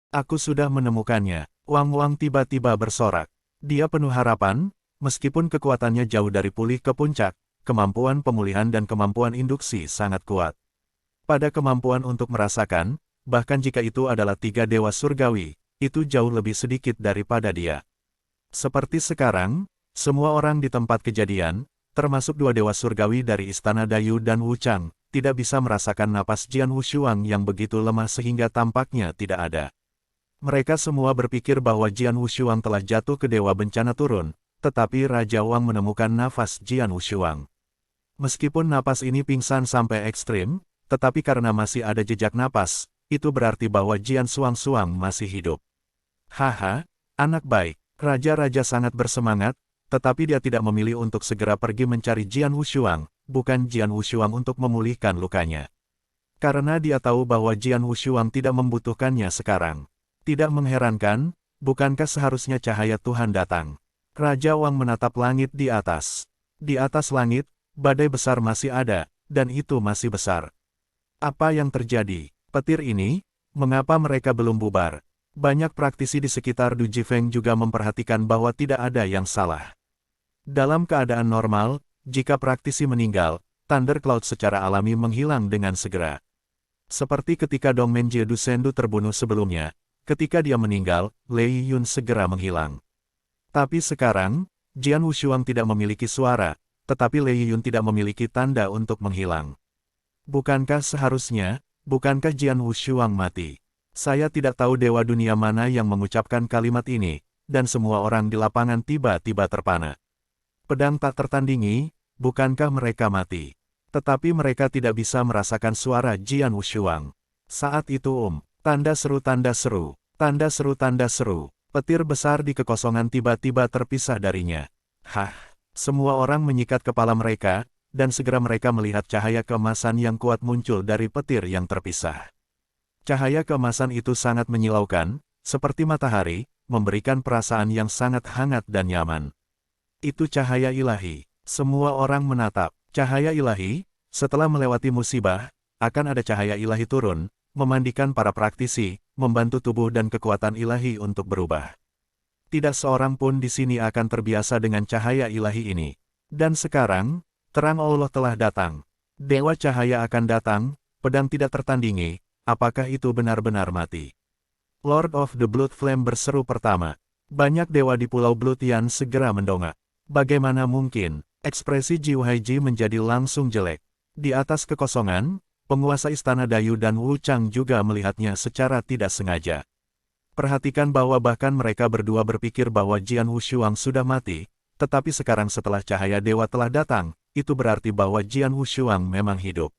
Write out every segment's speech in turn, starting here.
Aku sudah menemukannya. Wang Wang tiba-tiba bersorak. Dia penuh harapan, meskipun kekuatannya jauh dari pulih ke puncak, kemampuan pemulihan dan kemampuan induksi sangat kuat. Pada kemampuan untuk merasakan, bahkan jika itu adalah 3 dewa surgawi, itu jauh lebih sedikit daripada dia. Seperti sekarang, semua orang di tempat kejadian, termasuk 2 dewa surgawi dari Istana Dayu dan Wuchang, tidak bisa merasakan napas Jian Wushuang yang begitu lemah sehingga tampaknya tidak ada. Mereka semua berpikir bahwa Jian Wushuang telah jatuh ke dewa bencana turun, tetapi Raja Wang menemukan nafas Jian Wushuang. Meskipun napas ini pingsan sampai ekstrim, tetapi karena masih ada jejak napas, itu berarti bahwa Jian Suang masih hidup. Haha, anak baik. Raja-raja sangat bersemangat, tetapi dia tidak memilih untuk segera pergi mencari Jian Wushuang, bukan Jian Wushuang untuk memulihkan lukanya. Karena dia tahu bahwa Jian Wushuang tidak membutuhkannya sekarang. Tidak mengherankan, bukankah seharusnya cahaya Tuhan datang? Raja Wang menatap langit di atas. Di atas langit, badai besar masih ada, dan itu masih besar. Apa yang terjadi? Petir ini, mengapa mereka belum bubar? Banyak praktisi di sekitar Du Jifeng juga memperhatikan bahwa tidak ada yang salah. Dalam keadaan normal, jika praktisi meninggal, thundercloud secara alami menghilang dengan segera. Seperti ketika Dongmen Jie Sendu terbunuh sebelumnya, ketika dia meninggal, Lei Yun segera menghilang. Tapi sekarang, Jian Wushuang tidak memiliki suara, tetapi Lei Yun tidak memiliki tanda untuk menghilang. Bukankah seharusnya, bukankah Jian Wushuang mati? Saya tidak tahu dewa dunia mana yang mengucapkan kalimat ini, dan semua orang di lapangan tiba-tiba terpana. Pedang tak tertandingi, bukankah mereka mati? Tetapi mereka tidak bisa merasakan suara Jian Wushuang. Saat itu tanda seru tanda seru, tanda seru tanda seru, petir besar di kekosongan tiba-tiba terpisah darinya. Hah, semua orang menyikat kepala mereka, dan segera mereka melihat cahaya keemasan yang kuat muncul dari petir yang terpisah. Cahaya keemasan itu sangat menyilaukan, seperti matahari, memberikan perasaan yang sangat hangat dan nyaman. Itu cahaya ilahi. Semua orang menatap. Cahaya ilahi, setelah melewati musibah, akan ada cahaya ilahi turun, memandikan para praktisi, membantu tubuh dan kekuatan ilahi untuk berubah. Tidak seorang pun di sini akan terbiasa dengan cahaya ilahi ini. Dan sekarang, terang Allah telah datang. Dewa cahaya akan datang, pedang tidak tertandingi, apakah itu benar-benar mati? Lord of the Blood Flame berseru pertama. Banyak dewa di Pulau Blutian segera mendongak. Bagaimana mungkin? Ekspresi Jiu Haiji menjadi langsung jelek. Di atas kekosongan, penguasa Istana Dayu dan Wuchang juga melihatnya secara tidak sengaja. Perhatikan bahwa bahkan mereka berdua berpikir bahwa Jian Wushuang sudah mati, tetapi sekarang setelah cahaya dewa telah datang, itu berarti bahwa Jian Wushuang memang hidup.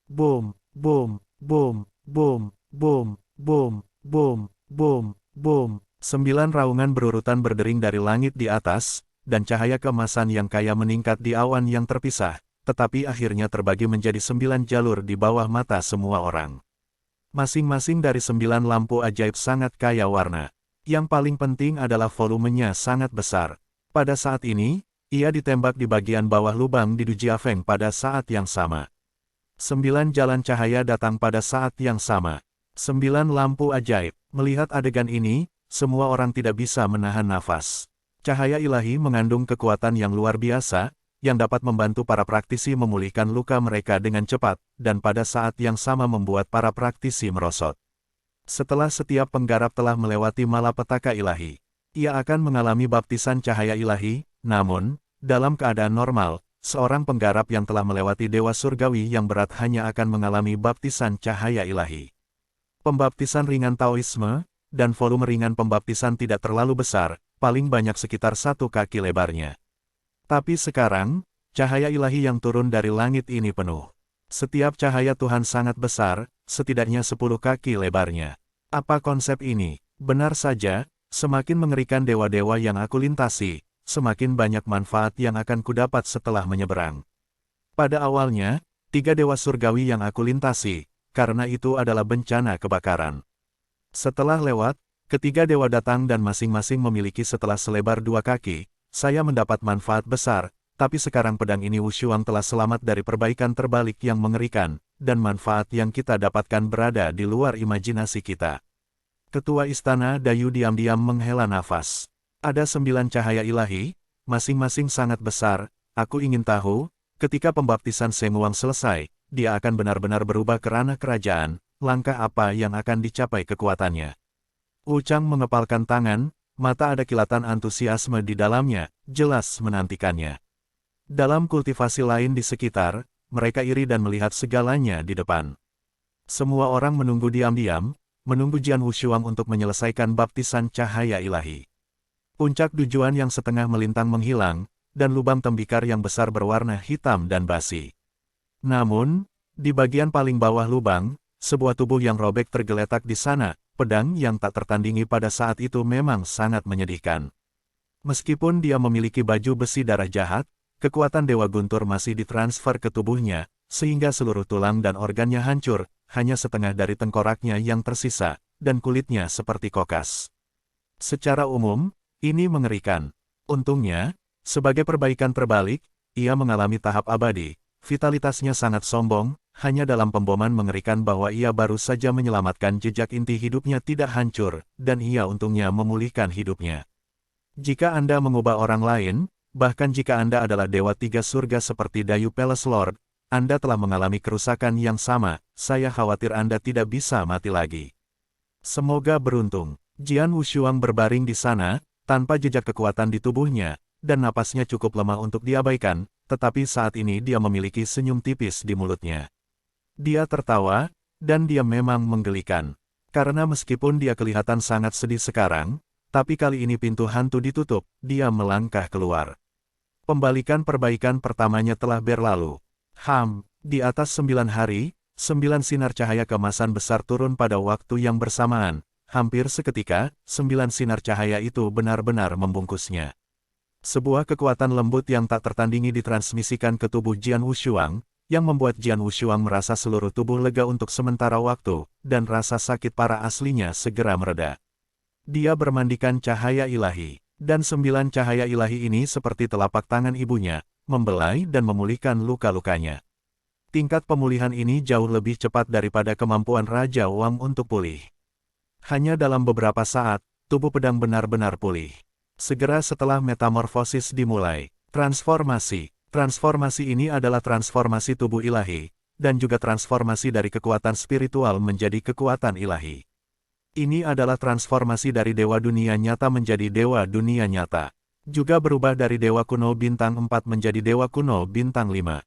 Boom, boom, boom, boom, boom, boom, boom, boom, boom. 9 raungan berurutan berdering dari langit di atas, dan cahaya keemasan yang kaya meningkat di awan yang terpisah, tetapi akhirnya terbagi menjadi 9 jalur di bawah mata semua orang. Masing-masing dari 9 lampu ajaib sangat kaya warna. Yang paling penting adalah volumenya sangat besar. Pada saat ini, ia ditembak di bagian bawah lubang di Du Jiafeng pada saat yang sama. 9 jalan cahaya datang pada saat yang sama. 9 lampu ajaib. Melihat adegan ini, semua orang tidak bisa menahan nafas. Cahaya ilahi mengandung kekuatan yang luar biasa, yang dapat membantu para praktisi memulihkan luka mereka dengan cepat, dan pada saat yang sama membuat para praktisi merosot. Setelah setiap penggarap telah melewati malapetaka ilahi, ia akan mengalami baptisan cahaya ilahi, namun, dalam keadaan normal, seorang penggarap yang telah melewati dewa surgawi yang berat hanya akan mengalami baptisan cahaya ilahi. Pembaptisan ringan Taoisme, dan volume ringan pembaptisan tidak terlalu besar, paling banyak sekitar 1 kaki lebarnya. Tapi sekarang, cahaya ilahi yang turun dari langit ini penuh. Setiap cahaya Tuhan sangat besar, setidaknya 10 kaki lebarnya. Apa konsep ini? Benar saja, semakin mengerikan dewa-dewa yang aku lintasi, semakin banyak manfaat yang akan kudapat setelah menyeberang. Pada awalnya, 3 dewa surgawi yang aku lintasi, karena itu adalah bencana kebakaran. Setelah lewat, ketiga dewa datang dan masing-masing memiliki setelah selebar 2 kaki, saya mendapat manfaat besar, tapi sekarang pedang ini Wushuang telah selamat dari perbaikan terbalik yang mengerikan, dan manfaat yang kita dapatkan berada di luar imajinasi kita. Ketua Istana Dayu diam-diam menghela nafas. Ada 9 cahaya ilahi, masing-masing sangat besar. Aku ingin tahu, ketika pembaptisan Semuang selesai, dia akan benar-benar berubah ke ranah kerajaan. Langkah apa yang akan dicapai kekuatannya? Wu Chang mengepalkan tangan, mata ada kilatan antusiasme di dalamnya, jelas menantikannya. Dalam kultivasi lain di sekitar, mereka iri dan melihat segalanya di depan. Semua orang menunggu diam-diam, menunggu Jian Wushuang untuk menyelesaikan baptisan cahaya ilahi. Puncak tujuan yang setengah melintang menghilang, dan lubang tembikar yang besar berwarna hitam dan basi. Namun, di bagian paling bawah lubang, sebuah tubuh yang robek tergeletak di sana. Pedang yang tak tertandingi pada saat itu memang sangat menyedihkan. Meskipun dia memiliki baju besi darah jahat, kekuatan Dewa Guntur masih ditransfer ke tubuhnya, sehingga seluruh tulang dan organnya hancur, hanya setengah dari tengkoraknya yang tersisa, dan kulitnya seperti kokas. Secara umum, ini mengerikan. Untungnya, sebagai perbaikan terbalik, ia mengalami tahap abadi. Vitalitasnya sangat sombong, hanya dalam pemboman mengerikan bahwa ia baru saja menyelamatkan jejak inti hidupnya tidak hancur, dan ia untungnya memulihkan hidupnya. Jika Anda mengubah orang lain, bahkan jika Anda adalah Dewa Tiga Surga seperti Dayu Palace Lord, Anda telah mengalami kerusakan yang sama, saya khawatir Anda tidak bisa mati lagi. Semoga beruntung. Jian Wushuang berbaring di sana, tanpa jejak kekuatan di tubuhnya, dan napasnya cukup lemah untuk diabaikan, tetapi saat ini dia memiliki senyum tipis di mulutnya. Dia tertawa, dan dia memang menggelikan. Karena meskipun dia kelihatan sangat sedih sekarang, tapi kali ini pintu hantu ditutup, dia melangkah keluar. Pembalikan perbaikan pertamanya telah berlalu. Di atas 9 hari, 9 sinar cahaya keemasan besar turun pada waktu yang bersamaan. Hampir seketika, 9 sinar cahaya itu benar-benar membungkusnya. Sebuah kekuatan lembut yang tak tertandingi ditransmisikan ke tubuh Jian Wushuang, yang membuat Jian Wushuang merasa seluruh tubuh lega untuk sementara waktu, dan rasa sakit parah aslinya segera mereda. Dia bermandikan cahaya ilahi, dan 9 cahaya ilahi ini seperti telapak tangan ibunya, membelai dan memulihkan luka-lukanya. Tingkat pemulihan ini jauh lebih cepat daripada kemampuan Raja Wang untuk pulih. Hanya dalam beberapa saat, tubuh pedang benar-benar pulih. Segera setelah metamorfosis dimulai, transformasi. Transformasi ini adalah transformasi tubuh ilahi, dan juga transformasi dari kekuatan spiritual menjadi kekuatan ilahi. Ini adalah transformasi dari Dewa Dunia Nyata menjadi Dewa Dunia Nyata. Juga berubah dari Dewa Kuno Bintang 4 menjadi Dewa Kuno Bintang 5.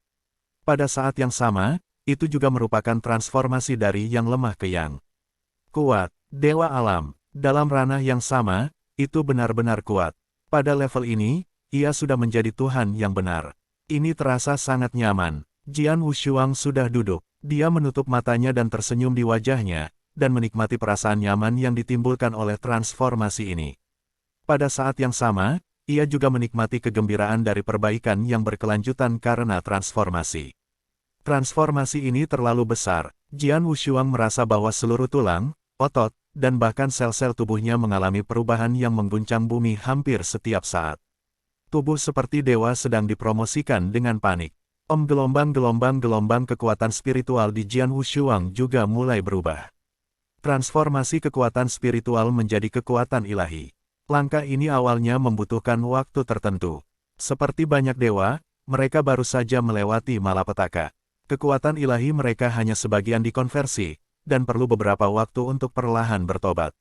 Pada saat yang sama, itu juga merupakan transformasi dari yang lemah ke yang kuat. Dewa Alam, dalam ranah yang sama, itu benar-benar kuat. Pada level ini, ia sudah menjadi Tuhan yang benar. Ini terasa sangat nyaman. Jian Wushuang sudah duduk. Dia menutup matanya dan tersenyum di wajahnya, dan menikmati perasaan nyaman yang ditimbulkan oleh transformasi ini. Pada saat yang sama, ia juga menikmati kegembiraan dari perbaikan yang berkelanjutan karena transformasi. Transformasi ini terlalu besar. Jian Wushuang merasa bahwa seluruh tulang, otot, dan bahkan sel-sel tubuhnya mengalami perubahan yang mengguncang bumi hampir setiap saat. Tubuh seperti dewa sedang dipromosikan dengan panik. Gelombang-gelombang kekuatan spiritual di Jian Wushuang juga mulai berubah. Transformasi kekuatan spiritual menjadi kekuatan ilahi. Langkah ini awalnya membutuhkan waktu tertentu. Seperti banyak dewa, mereka baru saja melewati malapetaka. Kekuatan ilahi mereka hanya sebagian dikonversi, dan perlu beberapa waktu untuk perlahan bertobat.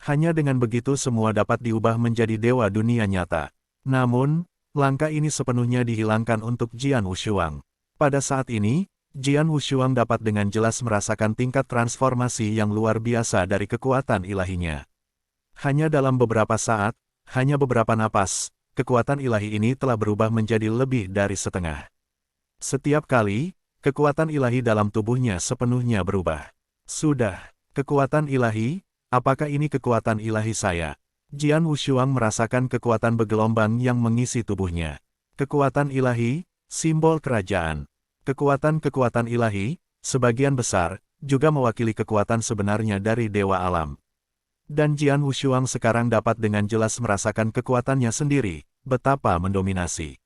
Hanya dengan begitu semua dapat diubah menjadi Dewa Dunia Nyata. Namun, langkah ini sepenuhnya dihilangkan untuk Jian Wushuang. Pada saat ini, Jian Wushuang dapat dengan jelas merasakan tingkat transformasi yang luar biasa dari kekuatan ilahinya. Hanya dalam beberapa saat, hanya beberapa napas, kekuatan ilahi ini telah berubah menjadi lebih dari setengah. Setiap kali, kekuatan ilahi dalam tubuhnya sepenuhnya berubah. Sudah, kekuatan ilahi, apakah ini kekuatan ilahi saya? Jian Wushuang merasakan kekuatan bergelombang yang mengisi tubuhnya. Kekuatan ilahi, simbol kerajaan. Kekuatan-kekuatan ilahi, sebagian besar, juga mewakili kekuatan sebenarnya dari Dewa Alam. Dan Jian Wushuang sekarang dapat dengan jelas merasakan kekuatannya sendiri, betapa mendominasi.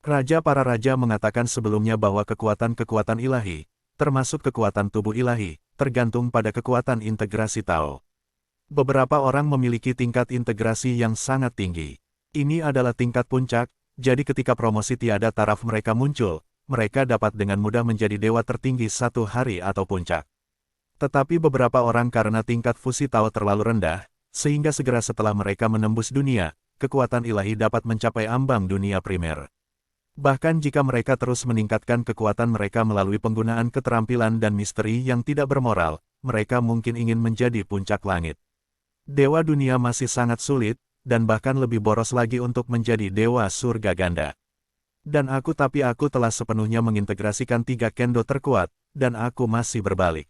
Raja para raja mengatakan sebelumnya bahwa kekuatan-kekuatan ilahi, termasuk kekuatan tubuh ilahi, tergantung pada kekuatan integrasi Tao. Beberapa orang memiliki tingkat integrasi yang sangat tinggi. Ini adalah tingkat puncak, jadi ketika promosi tiada taraf mereka muncul, mereka dapat dengan mudah menjadi dewa tertinggi satu hari atau puncak. Tetapi beberapa orang karena tingkat fusi Tao terlalu rendah, sehingga segera setelah mereka menembus dunia, kekuatan ilahi dapat mencapai ambang dunia primer. Bahkan jika mereka terus meningkatkan kekuatan mereka melalui penggunaan keterampilan dan misteri yang tidak bermoral, mereka mungkin ingin menjadi puncak langit. Dewa dunia masih sangat sulit, dan bahkan lebih boros lagi untuk menjadi dewa surga ganda. Tapi aku telah sepenuhnya mengintegrasikan 3 kendo terkuat, dan aku masih berbalik.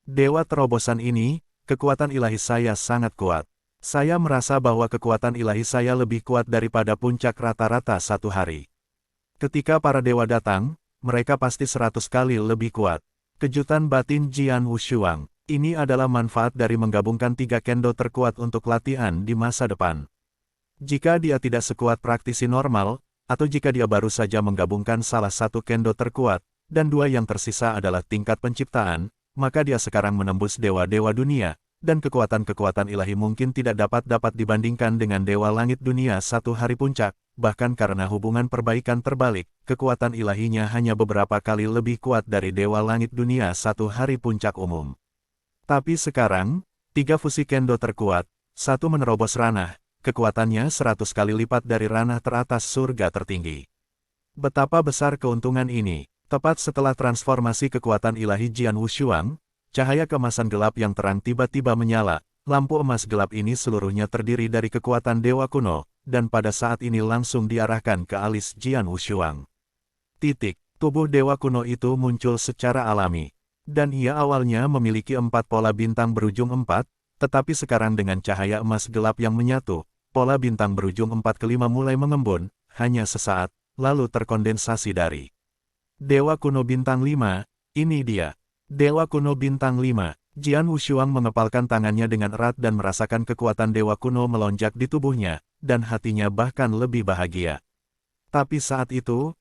Dewa terobosan ini, kekuatan ilahi saya sangat kuat. Saya merasa bahwa kekuatan ilahi saya lebih kuat daripada puncak rata-rata satu hari. Ketika para dewa datang, mereka pasti 100 kali lebih kuat. Kejutan batin Jian Wushuang. Ini adalah manfaat dari menggabungkan 3 kendo terkuat untuk latihan di masa depan. Jika dia tidak sekuat praktisi normal, atau jika dia baru saja menggabungkan salah satu kendo terkuat, dan 2 yang tersisa adalah tingkat penciptaan, maka dia sekarang menembus dewa-dewa dunia, dan kekuatan-kekuatan ilahi mungkin tidak dapat dibandingkan dengan dewa langit dunia satu hari puncak, bahkan karena hubungan perbaikan terbalik, kekuatan ilahinya hanya beberapa kali lebih kuat dari dewa langit dunia satu hari puncak umum. Tapi sekarang, 3 fusi kendo terkuat, 1 menerobos ranah, kekuatannya 100 kali lipat dari ranah teratas surga tertinggi. Betapa besar keuntungan ini, tepat setelah transformasi kekuatan ilahi Jian Wushuang, cahaya keemasan gelap yang terang tiba-tiba menyala, lampu emas gelap ini seluruhnya terdiri dari kekuatan dewa kuno, dan pada saat ini langsung diarahkan ke alis Jian Wushuang. Tubuh dewa kuno itu muncul secara alami. Dan ia awalnya memiliki 4 pola bintang berujung 4, tetapi sekarang dengan cahaya emas gelap yang menyatu, pola bintang berujung 4 kelima mulai mengembun, hanya sesaat, lalu terkondensasi dari Dewa kuno bintang 5, ini dia. Dewa kuno bintang 5, Jian Wushuang mengepalkan tangannya dengan erat dan merasakan kekuatan dewa kuno melonjak di tubuhnya, dan hatinya bahkan lebih bahagia. Tapi saat itu,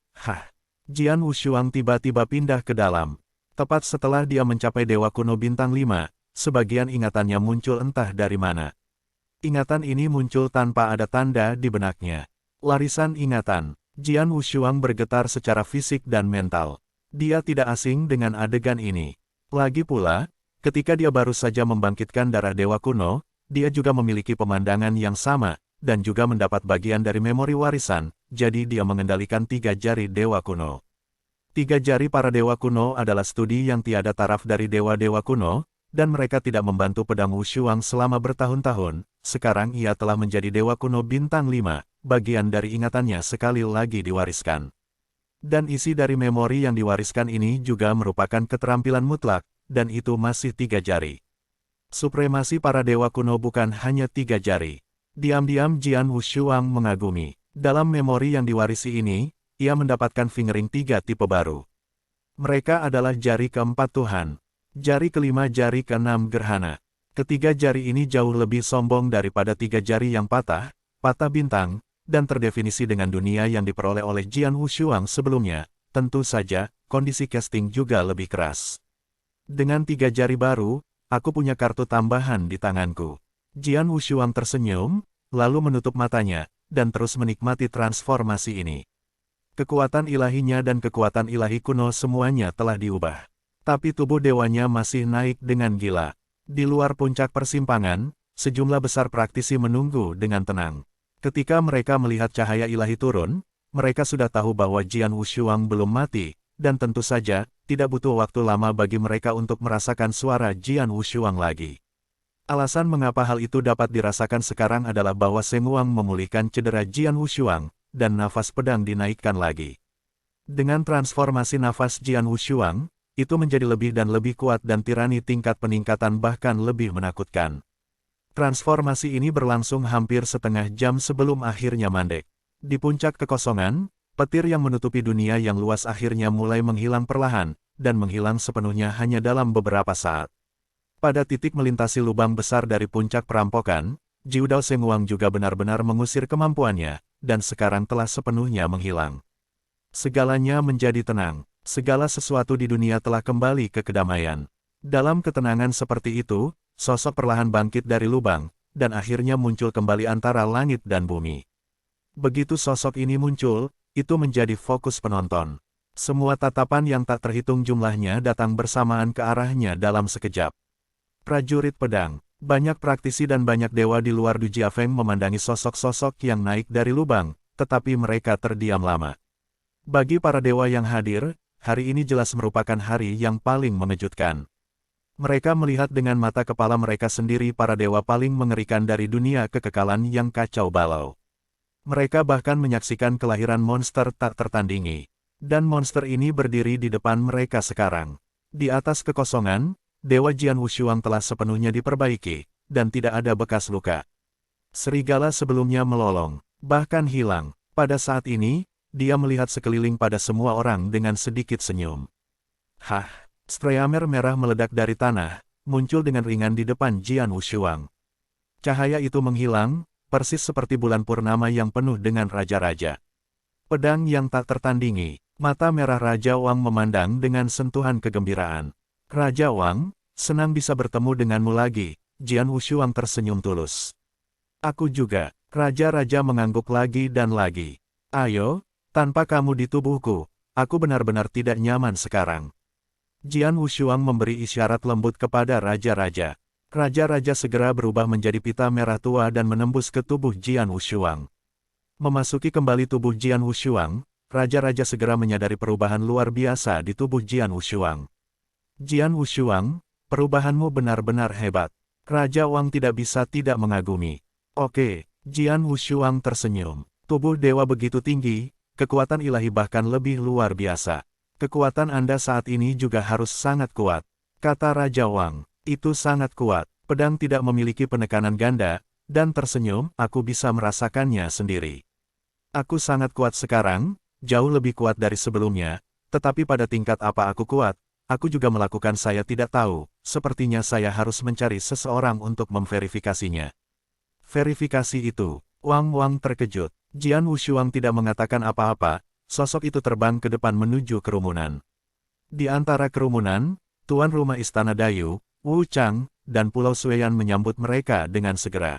Jian Wushuang tiba-tiba pindah ke dalam. Tepat setelah dia mencapai dewa kuno bintang 5, sebagian ingatannya muncul entah dari mana. Ingatan ini muncul tanpa ada tanda di benaknya. Larisan ingatan. Jian Wushuang bergetar secara fisik dan mental. Dia tidak asing dengan adegan ini. Lagi pula, ketika dia baru saja membangkitkan darah dewa kuno, dia juga memiliki pemandangan yang sama, dan juga mendapat bagian dari memori warisan, jadi dia mengendalikan 3 jari dewa kuno. 3 jari para dewa kuno adalah studi yang tiada taraf dari dewa-dewa kuno, dan mereka tidak membantu pedang Wushuang selama bertahun-tahun. Sekarang ia telah menjadi dewa kuno bintang 5, bagian dari ingatannya sekali lagi diwariskan. Dan isi dari memori yang diwariskan ini juga merupakan keterampilan mutlak, dan itu masih 3 jari. Supremasi para dewa kuno bukan hanya 3 jari. Diam-diam Jian Wushuang mengagumi. Dalam memori yang diwarisi ini, ia mendapatkan fingering 3 tipe baru. Mereka adalah jari keempat Tuhan, jari kelima, jari keenam gerhana. Ketiga jari ini jauh lebih sombong daripada 3 jari yang patah bintang, dan terdefinisi dengan dunia yang diperoleh oleh Jian Wushuang sebelumnya. Tentu saja, kondisi casting juga lebih keras. Dengan 3 jari baru, aku punya kartu tambahan di tanganku. Jian Wushuang tersenyum, lalu menutup matanya, dan terus menikmati transformasi ini. Kekuatan ilahinya dan kekuatan ilahi kuno semuanya telah diubah. Tapi tubuh dewanya masih naik dengan gila. Di luar puncak persimpangan, sejumlah besar praktisi menunggu dengan tenang. Ketika mereka melihat cahaya ilahi turun, mereka sudah tahu bahwa Jian Wushuang belum mati, dan tentu saja, tidak butuh waktu lama bagi mereka untuk merasakan suara Jian Wushuang lagi. Alasan mengapa hal itu dapat dirasakan sekarang adalah bahwa Seng Wang memulihkan cedera Jian Wushuang, dan nafas pedang dinaikkan lagi. Dengan transformasi nafas Jian Wushuang, itu menjadi lebih dan lebih kuat dan tirani tingkat peningkatan bahkan lebih menakutkan. Transformasi ini berlangsung hampir setengah jam sebelum akhirnya mandek. Di puncak kekosongan, petir yang menutupi dunia yang luas akhirnya mulai menghilang perlahan, dan menghilang sepenuhnya hanya dalam beberapa saat. Pada titik melintasi lubang besar dari puncak perampokan, Jiudao Seng Wang juga benar-benar mengusir kemampuannya, dan sekarang telah sepenuhnya menghilang. Segalanya menjadi tenang. Segala sesuatu di dunia telah kembali ke kedamaian. Dalam ketenangan seperti itu, sosok perlahan bangkit dari lubang, dan akhirnya muncul kembali antara langit dan bumi. Begitu sosok ini muncul, itu menjadi fokus penonton. Semua tatapan yang tak terhitung jumlahnya datang bersamaan ke arahnya dalam sekejap. Prajurit pedang, banyak praktisi dan banyak dewa di luar Du Jiafeng memandangi sosok-sosok yang naik dari lubang, tetapi mereka terdiam lama. Bagi para dewa yang hadir, hari ini jelas merupakan hari yang paling mengejutkan. Mereka melihat dengan mata kepala mereka sendiri para dewa paling mengerikan dari dunia kekekalan yang kacau balau. Mereka bahkan menyaksikan kelahiran monster tak tertandingi. Dan monster ini berdiri di depan mereka sekarang. Di atas kekosongan, Dewa Jian Wushuang telah sepenuhnya diperbaiki, dan tidak ada bekas luka. Serigala sebelumnya melolong, bahkan hilang. Pada saat ini, dia melihat sekeliling pada semua orang dengan sedikit senyum. Hah! Streamer merah meledak dari tanah, muncul dengan ringan di depan Jian Wushuang. Cahaya itu menghilang, persis seperti bulan purnama yang penuh dengan raja-raja. Pedang yang tak tertandingi, mata merah Raja Wang memandang dengan sentuhan kegembiraan. Raja Wang, senang bisa bertemu denganmu lagi, Jian Wushuang tersenyum tulus. Aku juga, Raja-Raja mengangguk lagi dan lagi. Ayo, tanpa kamu di tubuhku, aku benar-benar tidak nyaman sekarang. Jian Wushuang memberi isyarat lembut kepada Raja-Raja. Raja-Raja segera berubah menjadi pita merah tua dan menembus ke tubuh Jian Wushuang. Memasuki kembali tubuh Jian Wushuang, Raja-Raja segera menyadari perubahan luar biasa di tubuh Jian Wushuang. Jian Wushuang, perubahanmu benar-benar hebat. Raja Wang tidak bisa tidak mengagumi. Oke, Jian Wushuang tersenyum. Tubuh dewa begitu tinggi, kekuatan ilahi bahkan lebih luar biasa. Kekuatan Anda saat ini juga harus sangat kuat. Kata Raja Wang, itu sangat kuat. Pedang tidak memiliki penekanan ganda, dan tersenyum, aku bisa merasakannya sendiri. Aku sangat kuat sekarang, jauh lebih kuat dari sebelumnya, tetapi pada tingkat apa aku kuat, aku juga melakukan saya tidak tahu, sepertinya saya harus mencari seseorang untuk memverifikasinya. Verifikasi itu, Wang terkejut. Jian Wushuang tidak mengatakan apa-apa, sosok itu terbang ke depan menuju kerumunan. Di antara kerumunan, tuan rumah Istana Dayu, Wu Chang, dan Pulau Sueyan menyambut mereka dengan segera.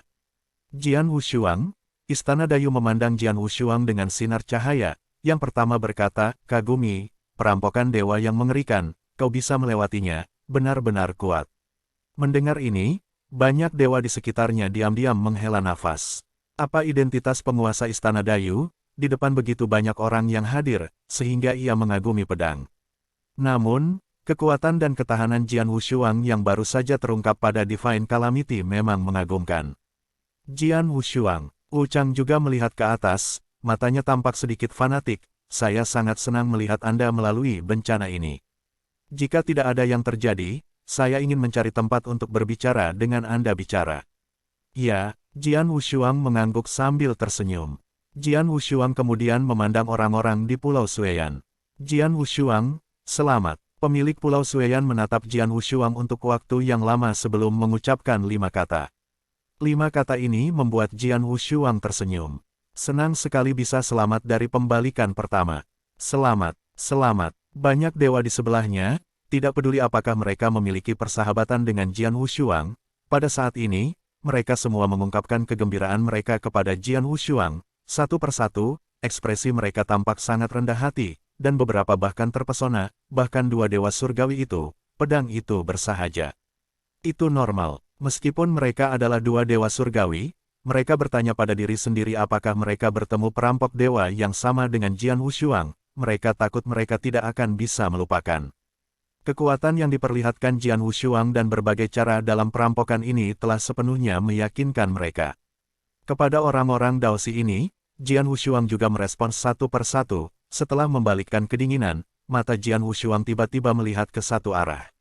Jian Wushuang, Istana Dayu memandang Jian Wushuang dengan sinar cahaya, yang pertama berkata, kagumi, perampokan dewa yang mengerikan, kau bisa melewatinya, benar-benar kuat. Mendengar ini, banyak dewa di sekitarnya diam-diam menghela nafas. Apa identitas penguasa Istana Dayu? Di depan begitu banyak orang yang hadir, sehingga ia mengagumi pedang. Namun, kekuatan dan ketahanan Jian Wushuang yang baru saja terungkap pada Divine Calamity memang mengagumkan. Jian Wushuang, Wu Chang juga melihat ke atas, matanya tampak sedikit fanatik, saya sangat senang melihat Anda melalui bencana ini. Jika tidak ada yang terjadi, saya ingin mencari tempat untuk berbicara dengan Anda bicara. Ya, Jian Wushuang mengangguk sambil tersenyum. Jian Wushuang kemudian memandang orang-orang di Pulau Sueyan. Jian Wushuang, selamat. Pemilik Pulau Sueyan menatap Jian Wushuang untuk waktu yang lama sebelum mengucapkan 5 kata. 5 kata ini membuat Jian Wushuang tersenyum. Senang sekali bisa selamat dari pembalikan pertama. Selamat, selamat. Banyak dewa di sebelahnya, tidak peduli apakah mereka memiliki persahabatan dengan Jian Wushuang. Pada saat ini, mereka semua mengungkapkan kegembiraan mereka kepada Jian Wushuang. Satu persatu, ekspresi mereka tampak sangat rendah hati, dan beberapa bahkan terpesona, bahkan 2 dewa surgawi itu, pedang itu bersahaja. Itu normal, meskipun mereka adalah 2 dewa surgawi, mereka bertanya pada diri sendiri apakah mereka bertemu perampok dewa yang sama dengan Jian Wushuang, mereka takut mereka tidak akan bisa melupakan. Kekuatan yang diperlihatkan Jian Wushuang dan berbagai cara dalam perampokan ini telah sepenuhnya meyakinkan mereka. Kepada orang-orang Daosi ini, Jian Wushuang juga merespons satu persatu. Setelah membalikkan kedinginan, mata Jian Wushuang tiba-tiba melihat ke satu arah.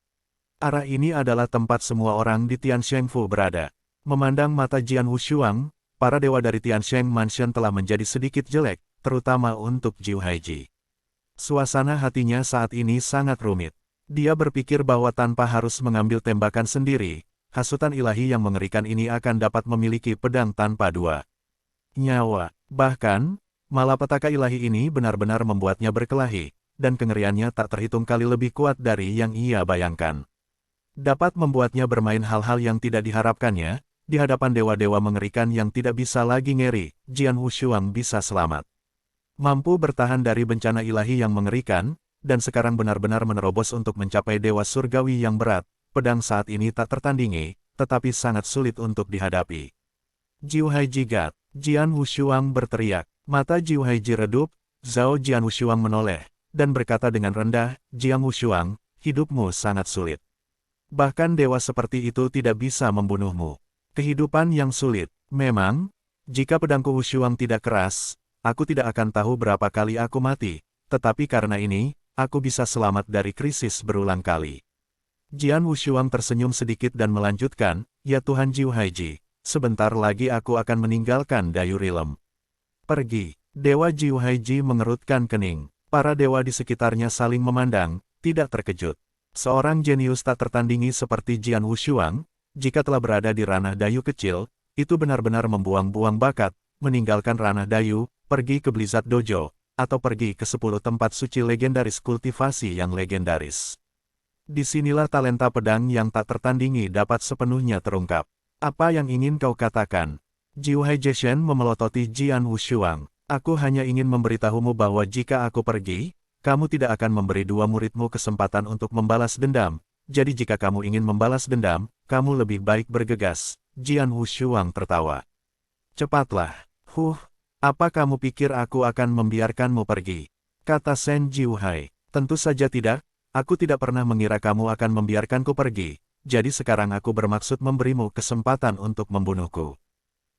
Arah ini adalah tempat semua orang di Tianshengfu berada. Memandang mata Jian Wushuang, para dewa dari Tiansheng Mansion telah menjadi sedikit jelek, terutama untuk Jiu Haiji. Suasana hatinya saat ini sangat rumit. Dia berpikir bahwa tanpa harus mengambil tembakan sendiri, hasutan ilahi yang mengerikan ini akan dapat memiliki pedang tanpa 2 nyawa. Bahkan, malapetaka ilahi ini benar-benar membuatnya berkelahi, dan kengeriannya tak terhitung kali lebih kuat dari yang ia bayangkan. Dapat membuatnya bermain hal-hal yang tidak diharapkannya, di hadapan dewa-dewa mengerikan yang tidak bisa lagi ngeri, Jian Wushuang bisa selamat. Mampu bertahan dari bencana ilahi yang mengerikan, dan sekarang benar-benar menerobos untuk mencapai dewa surgawi yang berat, pedang saat ini tak tertandingi, tetapi sangat sulit untuk dihadapi. Jiu Haiji God, Jian Wushuang berteriak, mata Jiu Haiji redup, Zhao Jian Wushuang menoleh, dan berkata dengan rendah, Jian Wushuang, hidupmu sangat sulit. Bahkan dewa seperti itu tidak bisa membunuhmu. Kehidupan yang sulit, memang, jika pedangku Wushuang tidak keras, aku tidak akan tahu berapa kali aku mati, tetapi karena ini, aku bisa selamat dari krisis berulang kali. Jian Wushuang tersenyum sedikit dan melanjutkan, ya Tuhan Jiu Haiji, sebentar lagi aku akan meninggalkan Dayu Realm. Pergi. Dewa Jiu Haiji mengerutkan kening. Para dewa di sekitarnya saling memandang, tidak terkejut. Seorang jenius tak tertandingi seperti Jian Wushuang, jika telah berada di ranah Dayu kecil, itu benar-benar membuang-buang bakat, meninggalkan ranah Dayu, pergi ke Blizzard Dojo, atau pergi ke 10 tempat suci legendaris kultivasi yang legendaris. Disinilah talenta pedang yang tak tertandingi dapat sepenuhnya terungkap. Apa yang ingin kau katakan? Jiu Haiji Shen memelototi Jian Wushuang. Aku hanya ingin memberitahumu bahwa jika aku pergi, kamu tidak akan memberi dua muridmu kesempatan untuk membalas dendam. Jadi jika kamu ingin membalas dendam, kamu lebih baik bergegas. Jian Wushuang tertawa. Cepatlah. Apa kamu pikir aku akan membiarkanmu pergi? Kata Shen Jiuhai. Tentu saja tidak, aku tidak pernah mengira kamu akan membiarkanku pergi, jadi sekarang aku bermaksud memberimu kesempatan untuk membunuhku.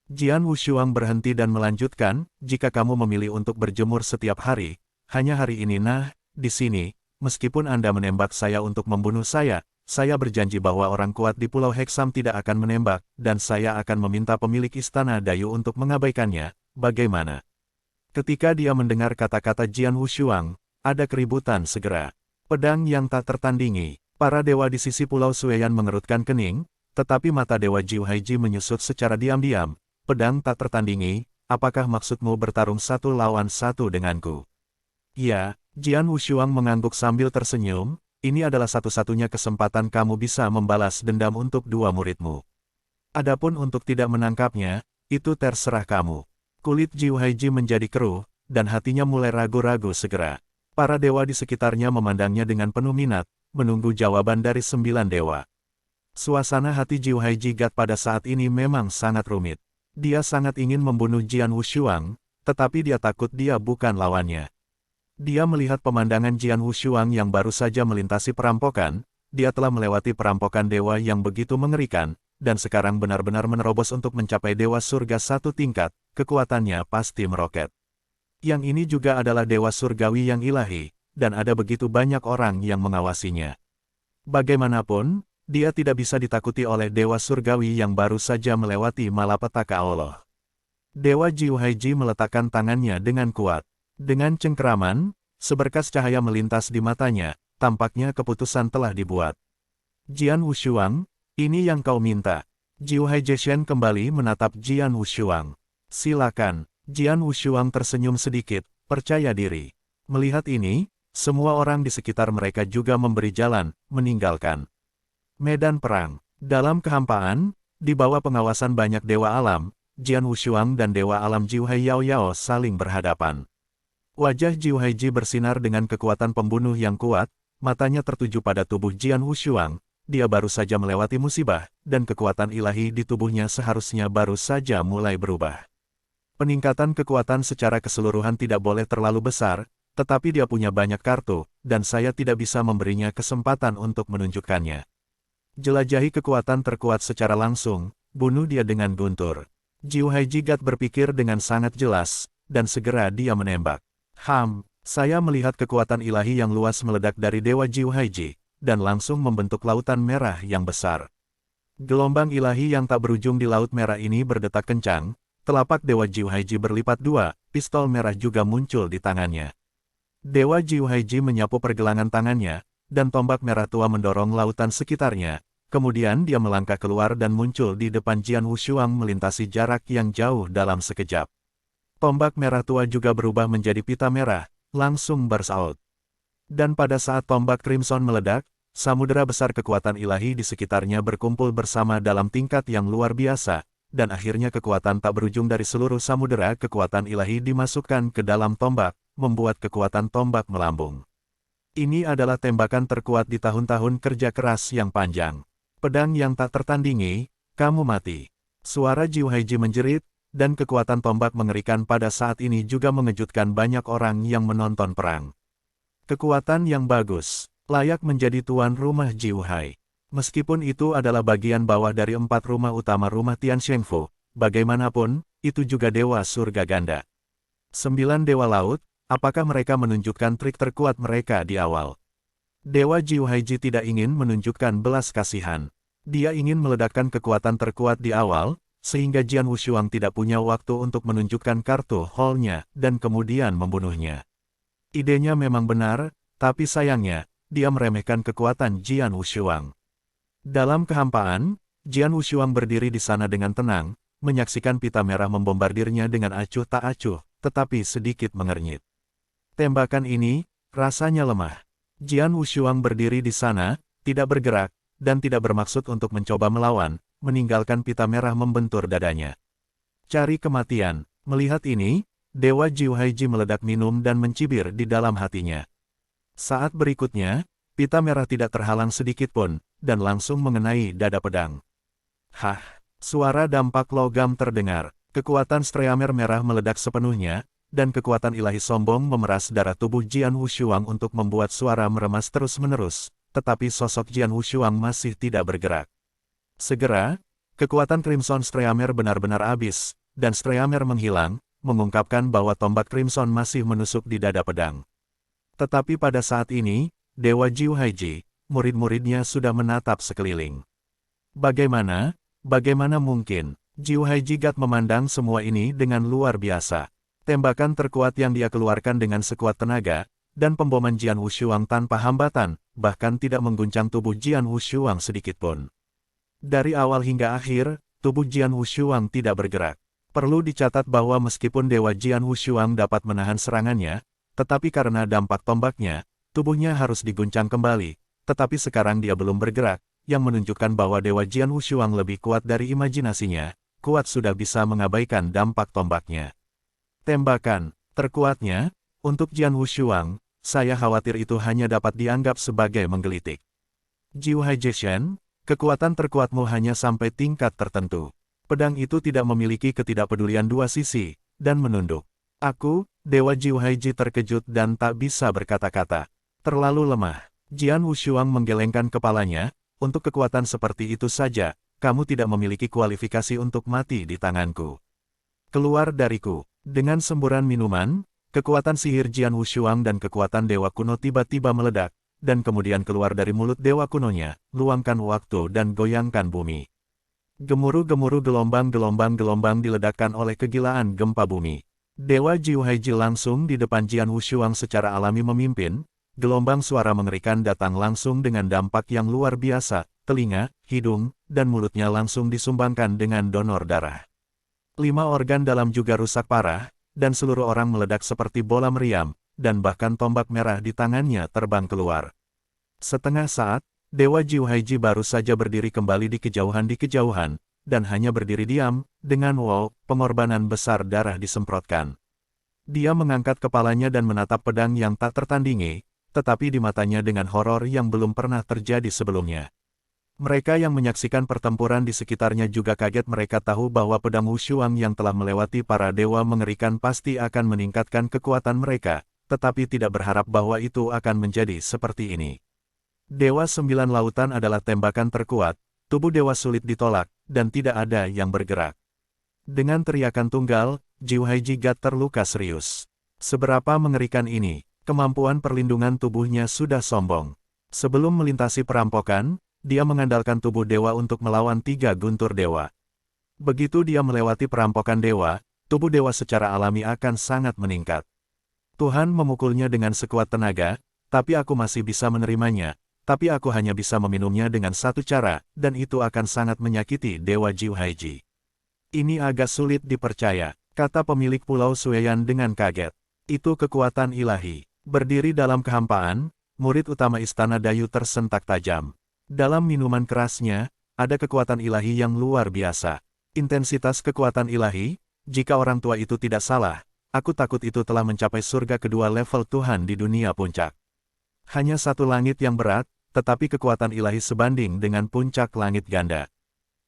Jian Wushuang berhenti dan melanjutkan, jika kamu memilih untuk berjemur setiap hari, hanya hari ini di sini, meskipun Anda menembak saya untuk membunuh saya berjanji bahwa orang kuat di Pulau Heksam tidak akan menembak, dan saya akan meminta pemilik istana Dayu untuk mengabaikannya, bagaimana? Ketika dia mendengar kata-kata Jian Wushuang, ada keributan segera. Pedang yang tak tertandingi, para dewa di sisi Pulau Sueyan mengerutkan kening, tetapi mata Dewa Jiu Haiji menyusut secara diam-diam. Pedang tak tertandingi, apakah maksudmu bertarung 1 lawan 1 denganku? Ya, Jian Wushuang mengangguk sambil tersenyum, ini adalah satu-satunya kesempatan kamu bisa membalas dendam untuk dua muridmu. Adapun untuk tidak menangkapnya, itu terserah kamu. Kulit Jiu Haiji menjadi keruh, dan hatinya mulai ragu-ragu segera. Para dewa di sekitarnya memandangnya dengan penuh minat, menunggu jawaban dari 9 dewa. Suasana hati Jiu Haiji God pada saat ini memang sangat rumit. Dia sangat ingin membunuh Jian Wushuang, tetapi dia takut dia bukan lawannya. Dia melihat pemandangan Jian Wushuang yang baru saja melintasi perampokan, dia telah melewati perampokan dewa yang begitu mengerikan, dan sekarang benar-benar menerobos untuk mencapai dewa surga 1 tingkat, kekuatannya pasti meroket. Yang ini juga adalah dewa surgawi yang ilahi, dan ada begitu banyak orang yang mengawasinya. Bagaimanapun, dia tidak bisa ditakuti oleh dewa surgawi yang baru saja melewati malapetaka Allah. Dewa Jiu Haiji meletakkan tangannya dengan kuat. Dengan cengkeraman, seberkas cahaya melintas di matanya, tampaknya keputusan telah dibuat. Jian Wushuang, ini yang kau minta. Jiu Haiji Shen kembali menatap Jian Wushuang. Silakan. Jian Wushuang tersenyum sedikit, percaya diri. Melihat ini, semua orang di sekitar mereka juga memberi jalan, meninggalkan medan perang. Dalam kehampaan, di bawah pengawasan banyak dewa alam, Jian Wushuang dan dewa alam Jiu Hai Yao Yao saling berhadapan. Wajah Jiu Haiji bersinar dengan kekuatan pembunuh yang kuat, matanya tertuju pada tubuh Jian Wushuang, dia baru saja melewati musibah, dan kekuatan ilahi di tubuhnya seharusnya baru saja mulai berubah. Peningkatan kekuatan secara keseluruhan tidak boleh terlalu besar, tetapi dia punya banyak kartu, dan saya tidak bisa memberinya kesempatan untuk menunjukkannya. Jelajahi kekuatan terkuat secara langsung, bunuh dia dengan guntur. Jiu Haiji God berpikir dengan sangat jelas, dan segera dia menembak. Saya melihat kekuatan ilahi yang luas meledak dari Dewa Jiu Haiji, dan langsung membentuk lautan merah yang besar. Gelombang ilahi yang tak berujung di laut merah ini berdetak kencang, telapak Dewa Jiu Haiji berlipat 2, pistol merah juga muncul di tangannya. Dewa Jiu Haiji menyapu pergelangan tangannya, dan tombak merah tua mendorong lautan sekitarnya, kemudian dia melangkah keluar dan muncul di depan Jian Wushuang melintasi jarak yang jauh dalam sekejap. Tombak merah tua juga berubah menjadi pita merah, langsung burst out. Dan pada saat tombak Crimson meledak, samudera besar kekuatan ilahi di sekitarnya berkumpul bersama dalam tingkat yang luar biasa, dan akhirnya kekuatan tak berujung dari seluruh samudera kekuatan ilahi dimasukkan ke dalam tombak, membuat kekuatan tombak melambung. Ini adalah tembakan terkuat di tahun-tahun kerja keras yang panjang. Pedang yang tak tertandingi, kamu mati. Suara Jiu Haiji menjerit, dan kekuatan tombak mengerikan pada saat ini juga mengejutkan banyak orang yang menonton perang. Kekuatan yang bagus, layak menjadi tuan rumah Jiu Hai. Meskipun itu adalah bagian bawah dari 4 rumah utama rumah Tian Shengfu, bagaimanapun, itu juga dewa surga ganda. 9 dewa laut, apakah mereka menunjukkan trik terkuat mereka di awal? Dewa Jiu Haiji tidak ingin menunjukkan belas kasihan. Dia ingin meledakkan kekuatan terkuat di awal, sehingga Jian Wushuang tidak punya waktu untuk menunjukkan kartu hall-nya dan kemudian membunuhnya. Idenya memang benar, tapi sayangnya, dia meremehkan kekuatan Jian Wushuang. Dalam kehampaan, Jian Wushuang berdiri di sana dengan tenang, menyaksikan pita merah membombardirnya dengan acuh tak acuh, tetapi sedikit mengernyit. Tembakan ini, rasanya lemah. Jian Wushuang berdiri di sana, tidak bergerak, dan tidak bermaksud untuk mencoba melawan, meninggalkan pita merah membentur dadanya. Cari kematian. Melihat ini, Dewa Jiu Haiji meledak minum dan mencibir di dalam hatinya. Saat berikutnya, pita merah tidak terhalang sedikit pun, dan langsung mengenai dada pedang. Hah! Suara dampak logam terdengar. Kekuatan Streamer merah meledak sepenuhnya, dan kekuatan ilahi sombong memeras darah tubuh Jian Wushuang untuk membuat suara meremas terus-menerus, tetapi sosok Jian Wushuang masih tidak bergerak. Segera, kekuatan Crimson Streamer benar-benar habis, dan Streamer menghilang, mengungkapkan bahwa tombak Crimson masih menusuk di dada pedang. Tetapi pada saat ini, Dewa Jiu Haiji, murid-muridnya sudah menatap sekeliling. Bagaimana mungkin? Jiu Haiji Gat memandang semua ini dengan luar biasa. Tembakan terkuat yang dia keluarkan dengan sekuat tenaga, dan pemboman Jian Wushuang tanpa hambatan, bahkan tidak mengguncang tubuh Jian Wushuang sedikitpun. Dari awal hingga akhir, tubuh Jian Wushuang tidak bergerak. Perlu dicatat bahwa meskipun Dewa Jian Wushuang dapat menahan serangannya, tetapi karena dampak tombaknya, tubuhnya harus diguncang kembali, tetapi sekarang dia belum bergerak, yang menunjukkan bahwa Dewa Jian Wushuang lebih kuat dari imajinasinya, kuat sudah bisa mengabaikan dampak tombaknya. Tembakan terkuatnya, untuk Jian Wushuang, saya khawatir itu hanya dapat dianggap sebagai menggelitik. Jiu Haiji Shen, kekuatan terkuatmu hanya sampai tingkat tertentu. Pedang itu tidak memiliki ketidakpedulian dua sisi, dan menunduk. Aku, Dewa Jiu Haiji terkejut dan tak bisa berkata-kata. Terlalu lemah. Jian Wushuang menggelengkan kepalanya, untuk kekuatan seperti itu saja, kamu tidak memiliki kualifikasi untuk mati di tanganku. Keluar dariku. Dengan semburan minuman, kekuatan sihir Jian Wushuang dan kekuatan Dewa Kuno tiba-tiba meledak, dan kemudian keluar dari mulut Dewa Kunonya, luangkan waktu dan goyangkan bumi. Gemuruh-gemuruh gelombang-gelombang diledakkan oleh kegilaan gempa bumi. Dewa Jiu Haiji langsung di depan Jian Wushuang secara alami memimpin, gelombang suara mengerikan datang langsung dengan dampak yang luar biasa, telinga, hidung, dan mulutnya langsung disumbangkan dengan donor darah. 5 organ dalam juga rusak parah, dan seluruh orang meledak seperti bola meriam, dan bahkan tombak merah di tangannya terbang keluar. Setengah saat, Dewa Jiu Haiji baru saja berdiri kembali di kejauhan, dan hanya berdiri diam, dengan wow, pengorbanan besar darah disemprotkan. Dia mengangkat kepalanya dan menatap pedang yang tak tertandingi, tetapi di matanya dengan horor yang belum pernah terjadi sebelumnya. Mereka yang menyaksikan pertempuran di sekitarnya juga kaget. Mereka tahu bahwa pedang Wushuang yang telah melewati para dewa mengerikan pasti akan meningkatkan kekuatan mereka, tetapi tidak berharap bahwa itu akan menjadi seperti ini. Dewa 9 lautan adalah tembakan terkuat, tubuh dewa sulit ditolak, dan tidak ada yang bergerak. Dengan teriakan tunggal, Jiu Haiji Gat terluka serius. Seberapa mengerikan ini, kemampuan perlindungan tubuhnya sudah sombong. Sebelum melintasi perampokan, dia mengandalkan tubuh dewa untuk melawan 3 guntur dewa. Begitu dia melewati perampokan dewa, tubuh dewa secara alami akan sangat meningkat. Tuhan memukulnya dengan sekuat tenaga, tapi aku masih bisa menerimanya, tapi aku hanya bisa meminumnya dengan satu cara, dan itu akan sangat menyakiti Dewa Jiu Haiji. Ini agak sulit dipercaya, kata pemilik Pulau Sueyan dengan kaget. Itu kekuatan ilahi. Berdiri dalam kehampaan, murid utama Istana Dayu tersentak tajam. Dalam minuman kerasnya, ada kekuatan ilahi yang luar biasa. Intensitas kekuatan ilahi, jika orang tua itu tidak salah, aku takut itu telah mencapai surga kedua level Tuhan di dunia puncak. Hanya satu langit yang berat, tetapi kekuatan ilahi sebanding dengan puncak langit ganda.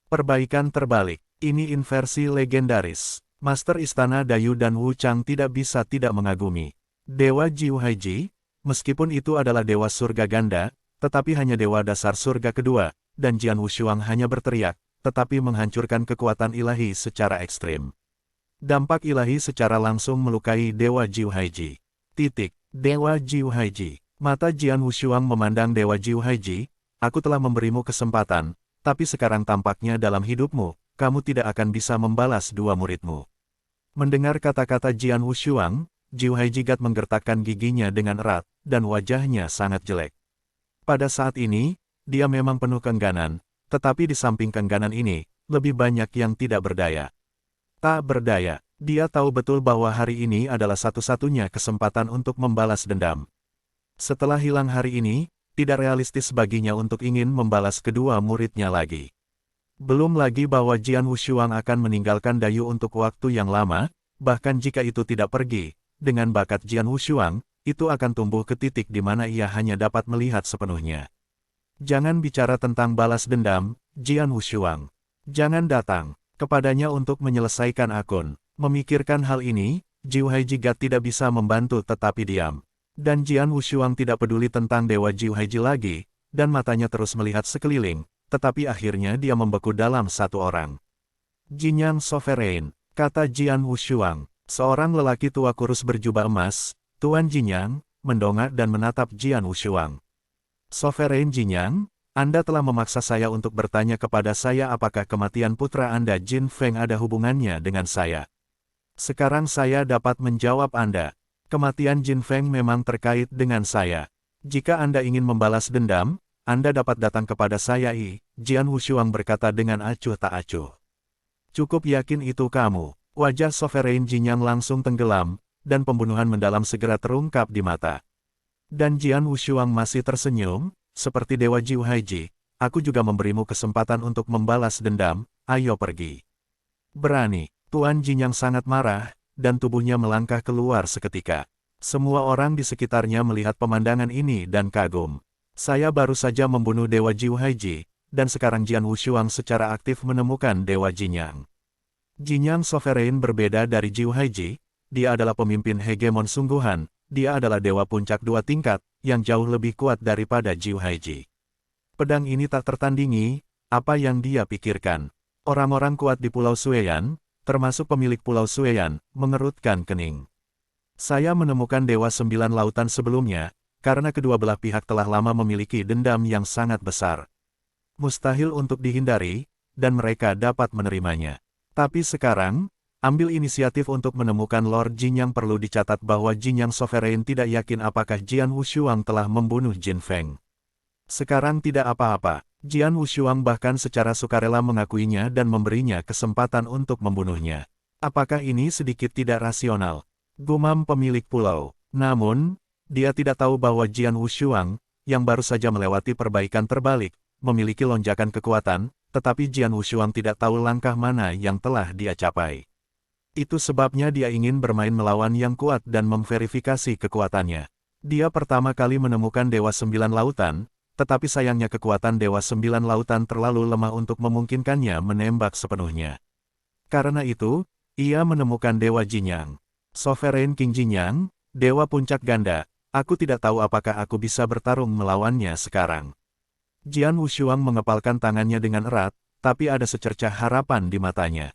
Perbaikan terbalik, ini inversi legendaris. Master Istana Dayu dan Wu Chang tidak bisa tidak mengagumi. Dewa Jiu Haiji, meskipun itu adalah dewa surga ganda, tetapi hanya dewa dasar surga kedua, dan Jian Wushuang hanya berteriak, tetapi menghancurkan kekuatan ilahi secara ekstrim. Dampak ilahi secara langsung melukai Dewa Jiu Haiji. Dewa Jiu Haiji. Mata Jian Wushuang memandang Dewa Jiu Haiji, aku telah memberimu kesempatan, tapi sekarang tampaknya dalam hidupmu, kamu tidak akan bisa membalas dua muridmu. Mendengar kata-kata Jian Wushuang, Jiu Haiji menggertakkan giginya dengan erat, dan wajahnya sangat jelek. Pada saat ini, dia memang penuh keengganan, tetapi di samping keengganan ini, lebih banyak yang tidak berdaya. Tak berdaya, dia tahu betul bahwa hari ini adalah satu-satunya kesempatan untuk membalas dendam. Setelah hilang hari ini, tidak realistis baginya untuk ingin membalas kedua muridnya lagi. Belum lagi bahwa Jian Wushuang akan meninggalkan Dayu untuk waktu yang lama, bahkan jika itu tidak pergi, dengan bakat Jian Wushuang, itu akan tumbuh ke titik di mana ia hanya dapat melihat sepenuhnya. Jangan bicara tentang balas dendam, Jian Wushuang. Jangan datang kepadanya untuk menyelesaikan akun. Memikirkan hal ini, Jiu Haiji tidak bisa membantu tetapi diam. Dan Jian Wushuang tidak peduli tentang Dewa Jiu Haiji lagi, dan matanya terus melihat sekeliling, tetapi akhirnya dia membeku dalam satu orang. Jinyang Sovereign, kata Jian Wushuang, seorang lelaki tua kurus berjubah emas, Tuan Jinyang, mendongak dan menatap Jian Wushuang. Sovereign Jinyang, Anda telah memaksa saya untuk bertanya kepada saya apakah kematian putra Anda Jin Feng ada hubungannya dengan saya. Sekarang saya dapat menjawab Anda. Kematian Jin Feng memang terkait dengan saya. Jika Anda ingin membalas dendam, Anda dapat datang kepada saya. Jian Wushuang berkata dengan acuh tak acuh. Cukup yakin itu kamu. Wajah Sovereign Jinyang langsung tenggelam, dan pembunuhan mendalam segera terungkap di mata. Dan Jian Wushuang masih tersenyum, seperti Dewa Jiu Haiji, aku juga memberimu kesempatan untuk membalas dendam, ayo pergi. Berani, Tuan Jinyang sangat marah, dan tubuhnya melangkah keluar seketika. Semua orang di sekitarnya melihat pemandangan ini dan kagum. Saya baru saja membunuh Dewa Jiu Haiji, dan sekarang Jian Wushuang secara aktif menemukan Dewa Jinyang. Jinyang Sovereign berbeda dari Jiu Haiji, dia adalah pemimpin hegemon sungguhan. Dia adalah dewa puncak dua tingkat, yang jauh lebih kuat daripada Jiu Haiji. Pedang ini tak tertandingi, apa yang dia pikirkan. Orang-orang kuat di Pulau Sueyan, termasuk pemilik Pulau Sueyan, mengerutkan kening. Saya menemukan Dewa Sembilan Lautan sebelumnya, karena kedua belah pihak telah lama memiliki dendam yang sangat besar. Mustahil untuk dihindari, dan mereka dapat menerimanya. Tapi sekarang, ambil inisiatif untuk menemukan Lord Jin yang perlu dicatat bahwa Jinyang Sovereign tidak yakin apakah Jian Wushuang telah membunuh Jin Feng. Sekarang tidak apa-apa, Jian Wushuang bahkan secara sukarela mengakuinya dan memberinya kesempatan untuk membunuhnya. Apakah ini sedikit tidak rasional? Gumam pemilik pulau. Namun, dia tidak tahu bahwa Jian Wushuang, yang baru saja melewati perbaikan terbalik, memiliki lonjakan kekuatan, tetapi Jian Wushuang tidak tahu langkah mana yang telah dia capai. Itu sebabnya dia ingin bermain melawan yang kuat dan memverifikasi kekuatannya. Dia pertama kali menemukan Dewa Sembilan Lautan, tetapi sayangnya kekuatan Dewa Sembilan Lautan terlalu lemah untuk memungkinkannya menembak sepenuhnya. Karena itu, ia menemukan Dewa Jinyang. Sovereign King Jinyang, Dewa Puncak Ganda, aku tidak tahu apakah aku bisa bertarung melawannya sekarang. Jian Wushuang mengepalkan tangannya dengan erat, tapi ada secercah harapan di matanya.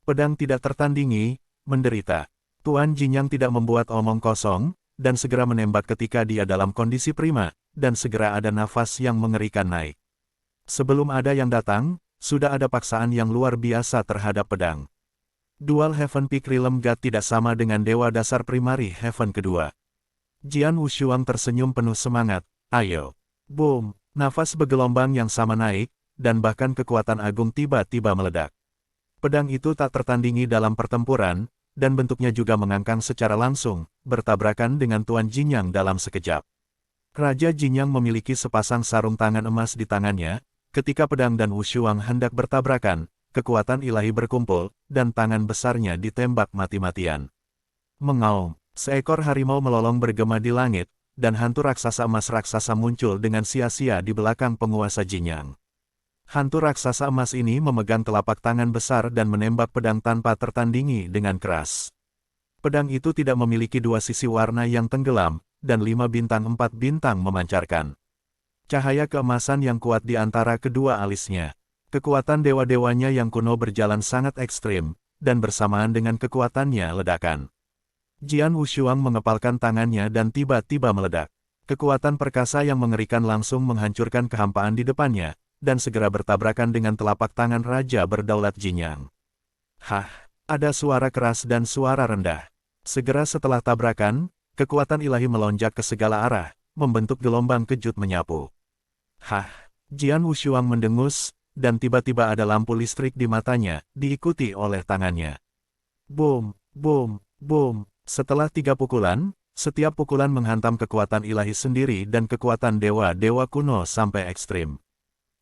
Pedang tidak tertandingi, menderita. Tuan Jinyang tidak membuat omong kosong, dan segera menembak ketika dia dalam kondisi prima, dan segera ada nafas yang mengerikan naik. Sebelum ada yang datang, sudah ada paksaan yang luar biasa terhadap pedang. Dual Heaven Peak Realm God tidak sama dengan Dewa Dasar Primary Heaven kedua. Jian Wushuang tersenyum penuh semangat, ayo. Boom, nafas bergelombang yang sama naik, dan bahkan kekuatan agung tiba-tiba meledak. Pedang itu tak tertandingi dalam pertempuran, dan bentuknya juga mengangkang secara langsung, bertabrakan dengan Tuan Jinyang dalam sekejap. Raja Jinyang memiliki sepasang sarung tangan emas di tangannya. Ketika pedang dan Wushuang hendak bertabrakan, kekuatan ilahi berkumpul, dan tangan besarnya ditembak mati-matian. Mengaum, seekor harimau melolong bergema di langit, dan hantu raksasa emas raksasa muncul dengan sia-sia di belakang penguasa Jinyang. Hantu raksasa emas ini memegang telapak tangan besar dan menembak pedang tanpa tertandingi dengan keras. Pedang itu tidak memiliki dua sisi warna yang tenggelam, dan 5 bintang 4 bintang memancarkan cahaya keemasan yang kuat di antara kedua alisnya. Kekuatan dewa-dewanya yang kuno berjalan sangat ekstrim, dan bersamaan dengan kekuatannya ledakan. Jian Wushuang mengepalkan tangannya dan tiba-tiba meledak. Kekuatan perkasa yang mengerikan langsung menghancurkan kehampaan di depannya, dan segera bertabrakan dengan telapak tangan Raja Berdaulat Jinyang. Hah, ada suara keras dan suara rendah. Segera setelah tabrakan, kekuatan ilahi melonjak ke segala arah, membentuk gelombang kejut menyapu. Hah, Jian Wushuang mendengus, dan tiba-tiba ada lampu listrik di matanya, diikuti oleh tangannya. Boom, boom, boom. Setelah 3 pukulan, setiap pukulan menghantam kekuatan ilahi sendiri dan kekuatan dewa-dewa kuno sampai ekstrim.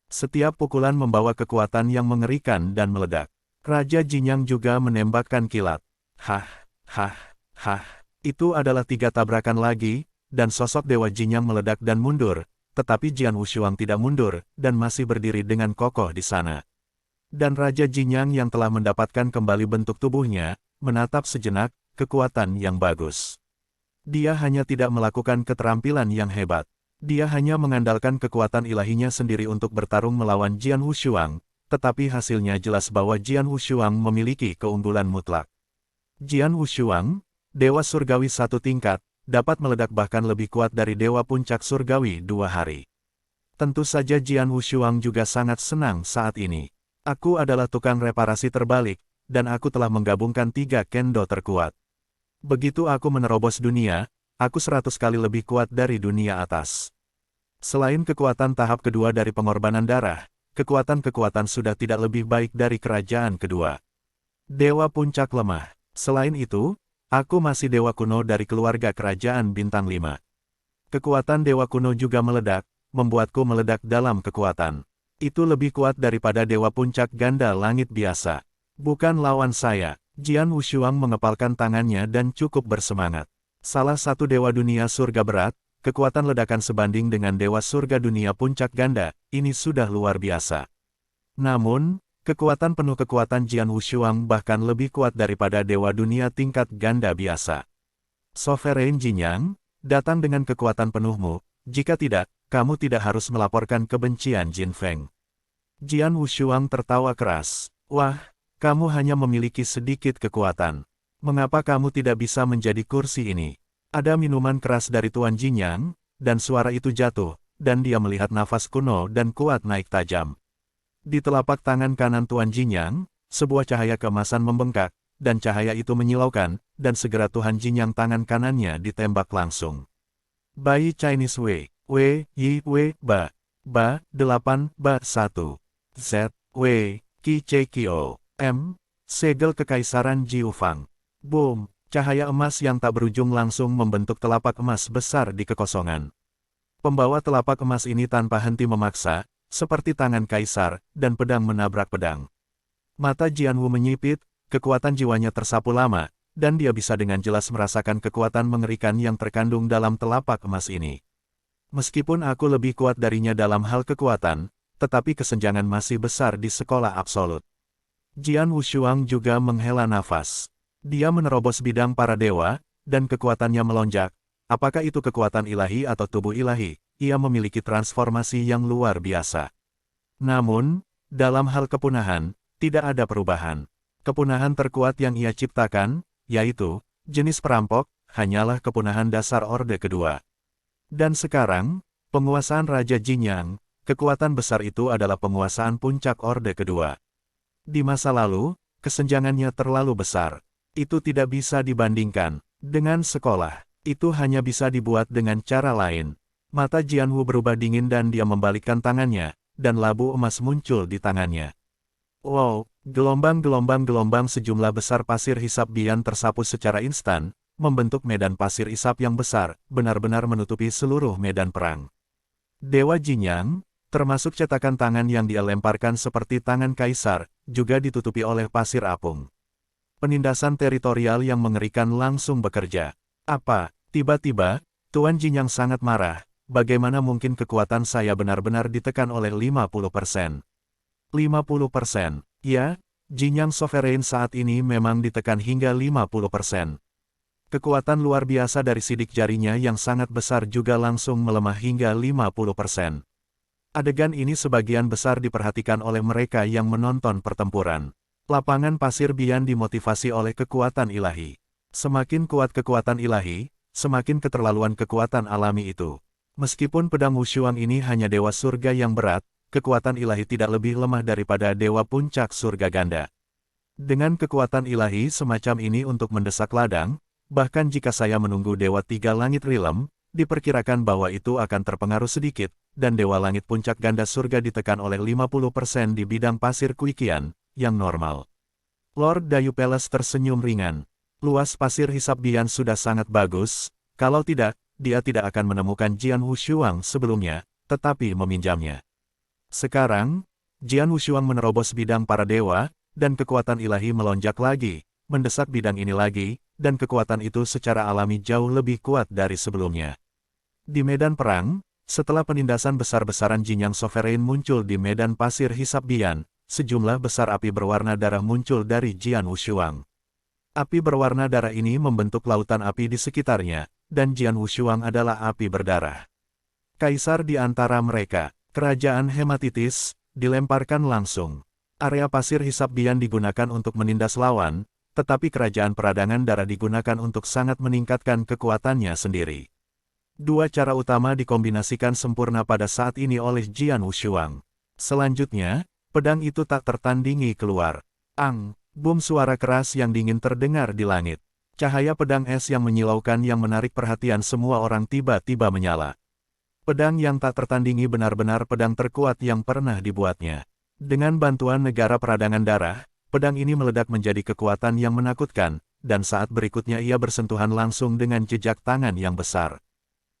Setiap pukulan membawa kekuatan yang mengerikan dan meledak. Raja Jinyang juga menembakkan kilat. Hah, hah, hah. Itu adalah 3 tabrakan lagi, dan sosok dewa Jinyang meledak dan mundur, tetapi Jian Wushuang tidak mundur, dan masih berdiri dengan kokoh di sana. Dan Raja Jinyang yang telah mendapatkan kembali bentuk tubuhnya, menatap sejenak, kekuatan yang bagus. Dia hanya tidak melakukan keterampilan yang hebat. Dia hanya mengandalkan kekuatan ilahinya sendiri untuk bertarung melawan Jian Wushuang, tetapi hasilnya jelas bahwa Jian Wushuang memiliki keunggulan mutlak. Jian Wushuang, Dewa Surgawi 1 tingkat, dapat meledak bahkan lebih kuat dari Dewa Puncak Surgawi 2 hari. Tentu saja Jian Wushuang juga sangat senang saat ini. Aku adalah tukang reparasi terbalik, dan aku telah menggabungkan 3 kendo terkuat. Begitu aku menerobos dunia, aku 100 kali lebih kuat dari dunia atas. Selain kekuatan tahap kedua dari pengorbanan darah, kekuatan-kekuatan sudah tidak lebih baik dari kerajaan kedua. Dewa Puncak lemah. Selain itu, aku masih dewa kuno dari keluarga kerajaan bintang 5. Kekuatan dewa kuno juga meledak, membuatku meledak dalam kekuatan. Itu lebih kuat daripada dewa puncak ganda langit biasa. Bukan lawan saya. Jian Wushuang mengepalkan tangannya dan cukup bersemangat. Salah satu dewa dunia surga berat, kekuatan ledakan sebanding dengan dewa surga dunia puncak ganda, ini sudah luar biasa. Namun, kekuatan penuh kekuatan Jian Wushuang bahkan lebih kuat daripada dewa dunia tingkat ganda biasa. Sovereign Jinyang, datang dengan kekuatan penuhmu, jika tidak, kamu tidak harus melaporkan kebencian Jin Feng. Jian Wushuang tertawa keras. Wah, kamu hanya memiliki sedikit kekuatan. Mengapa kamu tidak bisa menjadi kursi ini? Ada minuman keras dari Tuan Jinyang, dan suara itu jatuh, dan dia melihat nafas kuno dan kuat naik tajam. Di telapak tangan kanan Tuan Jinyang, sebuah cahaya keemasan membengkak, dan cahaya itu menyilaukan, dan segera Tuan Jinyang tangan kanannya ditembak langsung. Bai Chinese Wei, Yi Wei, Ba, 8, Ba 1, Z, Wei, Qi Che Kio. Segel Kekaisaran Jiufang. Boom, cahaya emas yang tak berujung langsung membentuk telapak emas besar di kekosongan. Pembawa telapak emas ini tanpa henti memaksa, seperti tangan kaisar, dan pedang menabrak pedang. Mata Jianwu menyipit, kekuatan jiwanya tersapu lama, dan dia bisa dengan jelas merasakan kekuatan mengerikan yang terkandung dalam telapak emas ini. Meskipun aku lebih kuat darinya dalam hal kekuatan, tetapi kesenjangan masih besar di sekolah absolut. Jian Wushuang juga menghela nafas. Dia menerobos bidang para dewa, dan kekuatannya melonjak. Apakah itu kekuatan ilahi atau tubuh ilahi? Ia memiliki transformasi yang luar biasa. Namun, dalam hal kepunahan, tidak ada perubahan. Kepunahan terkuat yang ia ciptakan, yaitu jenis perampok, hanyalah kepunahan dasar Orde Kedua. Dan sekarang, penguasaan Raja Jinyang, kekuatan besar itu adalah penguasaan puncak Orde Kedua. Di masa lalu, kesenjangannya terlalu besar. Itu tidak bisa dibandingkan dengan sekolah. Itu hanya bisa dibuat dengan cara lain. Mata Jianwu berubah dingin dan dia membalikkan tangannya, dan labu emas muncul di tangannya. Wow, gelombang-gelombang sejumlah besar pasir hisap Bian tersapu secara instan, membentuk medan pasir isap yang besar, benar-benar menutupi seluruh medan perang. Dewa Jinyang, termasuk cetakan tangan yang dia lemparkan seperti tangan kaisar, juga ditutupi oleh pasir apung. Penindasan teritorial yang mengerikan langsung bekerja. Apa? Tiba-tiba, Tuan Jinyang sangat marah. Bagaimana mungkin kekuatan saya benar-benar ditekan oleh 50%? 50%? Ya, Jinyang Sovereign saat ini memang ditekan hingga 50%. Kekuatan luar biasa dari sidik jarinya yang sangat besar juga langsung melemah hingga 50%. Adegan ini sebagian besar diperhatikan oleh mereka yang menonton pertempuran. Lapangan pasir Bian dimotivasi oleh kekuatan ilahi. Semakin kuat kekuatan ilahi, semakin keterlaluan kekuatan alami itu. Meskipun pedang Wushuang ini hanya dewa surga yang berat, kekuatan ilahi tidak lebih lemah daripada dewa puncak surga ganda. Dengan kekuatan ilahi semacam ini untuk mendesak ladang, bahkan jika saya menunggu dewa tiga langit Rilem, diperkirakan bahwa itu akan terpengaruh sedikit, dan dewa langit puncak ganda surga ditekan oleh 50% di bidang pasir Kuikian, yang normal. Lord Dayu Palace tersenyum ringan. Luas pasir hisap Bian sudah sangat bagus, kalau tidak, dia tidak akan menemukan Jian Wushuang sebelumnya, tetapi meminjamnya. Sekarang, Jian Wushuang menerobos bidang para dewa, dan kekuatan ilahi melonjak lagi, mendesak bidang ini lagi, dan kekuatan itu secara alami jauh lebih kuat dari sebelumnya. Di medan perang, setelah penindasan besar-besaran Jinyang Sovereign muncul di medan pasir hisap Bian, sejumlah besar api berwarna darah muncul dari Jian Wushuang. Api berwarna darah ini membentuk lautan api di sekitarnya, dan Jian Wushuang adalah api berdarah. Kaisar di antara mereka, kerajaan hematitis, dilemparkan langsung. Area pasir hisap Bian digunakan untuk menindas lawan, tetapi kerajaan peradangan darah digunakan untuk sangat meningkatkan kekuatannya sendiri. Dua cara utama dikombinasikan sempurna pada saat ini oleh Jian Wushuang. Selanjutnya, pedang itu tak tertandingi keluar. Bum suara keras yang dingin terdengar di langit. Cahaya pedang es yang menyilaukan yang menarik perhatian semua orang tiba-tiba menyala. Pedang yang tak tertandingi benar-benar pedang terkuat yang pernah dibuatnya. Dengan bantuan negara peradangan darah, pedang ini meledak menjadi kekuatan yang menakutkan, dan saat berikutnya ia bersentuhan langsung dengan jejak tangan yang besar.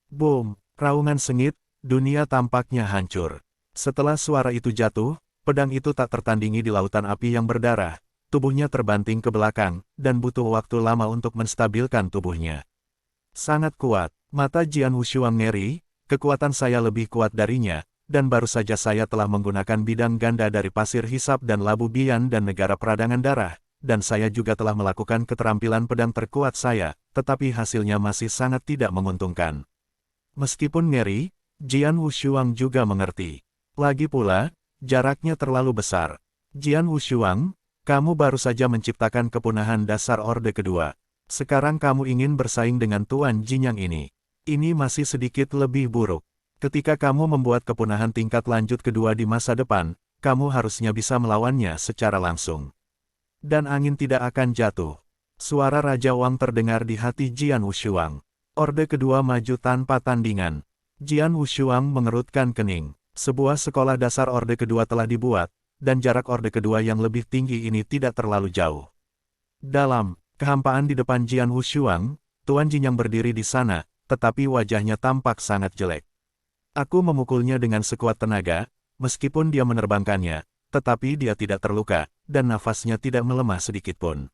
Boom! Raungan sengit, dunia tampaknya hancur. Setelah suara itu jatuh, pedang itu tak tertandingi di lautan api yang berdarah. Tubuhnya terbanting ke belakang, dan butuh waktu lama untuk menstabilkan tubuhnya. Sangat kuat, mata Jian Wushuang ngeri, kekuatan saya lebih kuat darinya, dan baru saja saya telah menggunakan bidang ganda dari pasir hisap dan labu Bian dan negara peradangan darah, dan saya juga telah melakukan keterampilan pedang terkuat saya, tetapi hasilnya masih sangat tidak menguntungkan. Meskipun ngeri, Jian Wushuang juga mengerti. Lagi pula, jaraknya terlalu besar. Jian Wushuang, kamu baru saja menciptakan kepunahan dasar Orde Kedua. Sekarang kamu ingin bersaing dengan Tuan Jinyang ini. Ini masih sedikit lebih buruk. Ketika kamu membuat kepunahan tingkat lanjut kedua di masa depan, kamu harusnya bisa melawannya secara langsung. Dan angin tidak akan jatuh. Suara Raja Wang terdengar di hati Jian Wushuang. Orde Kedua maju tanpa tandingan. Jian Wushuang mengerutkan kening. Sebuah sekolah dasar Orde Kedua telah dibuat, dan jarak Orde Kedua yang lebih tinggi ini tidak terlalu jauh. Dalam kehampaan di depan Jian Wushuang, Tuan Jinyang berdiri di sana, tetapi wajahnya tampak sangat jelek. Aku memukulnya dengan sekuat tenaga, meskipun dia menerbangkannya, tetapi dia tidak terluka, dan nafasnya tidak melemah sedikitpun.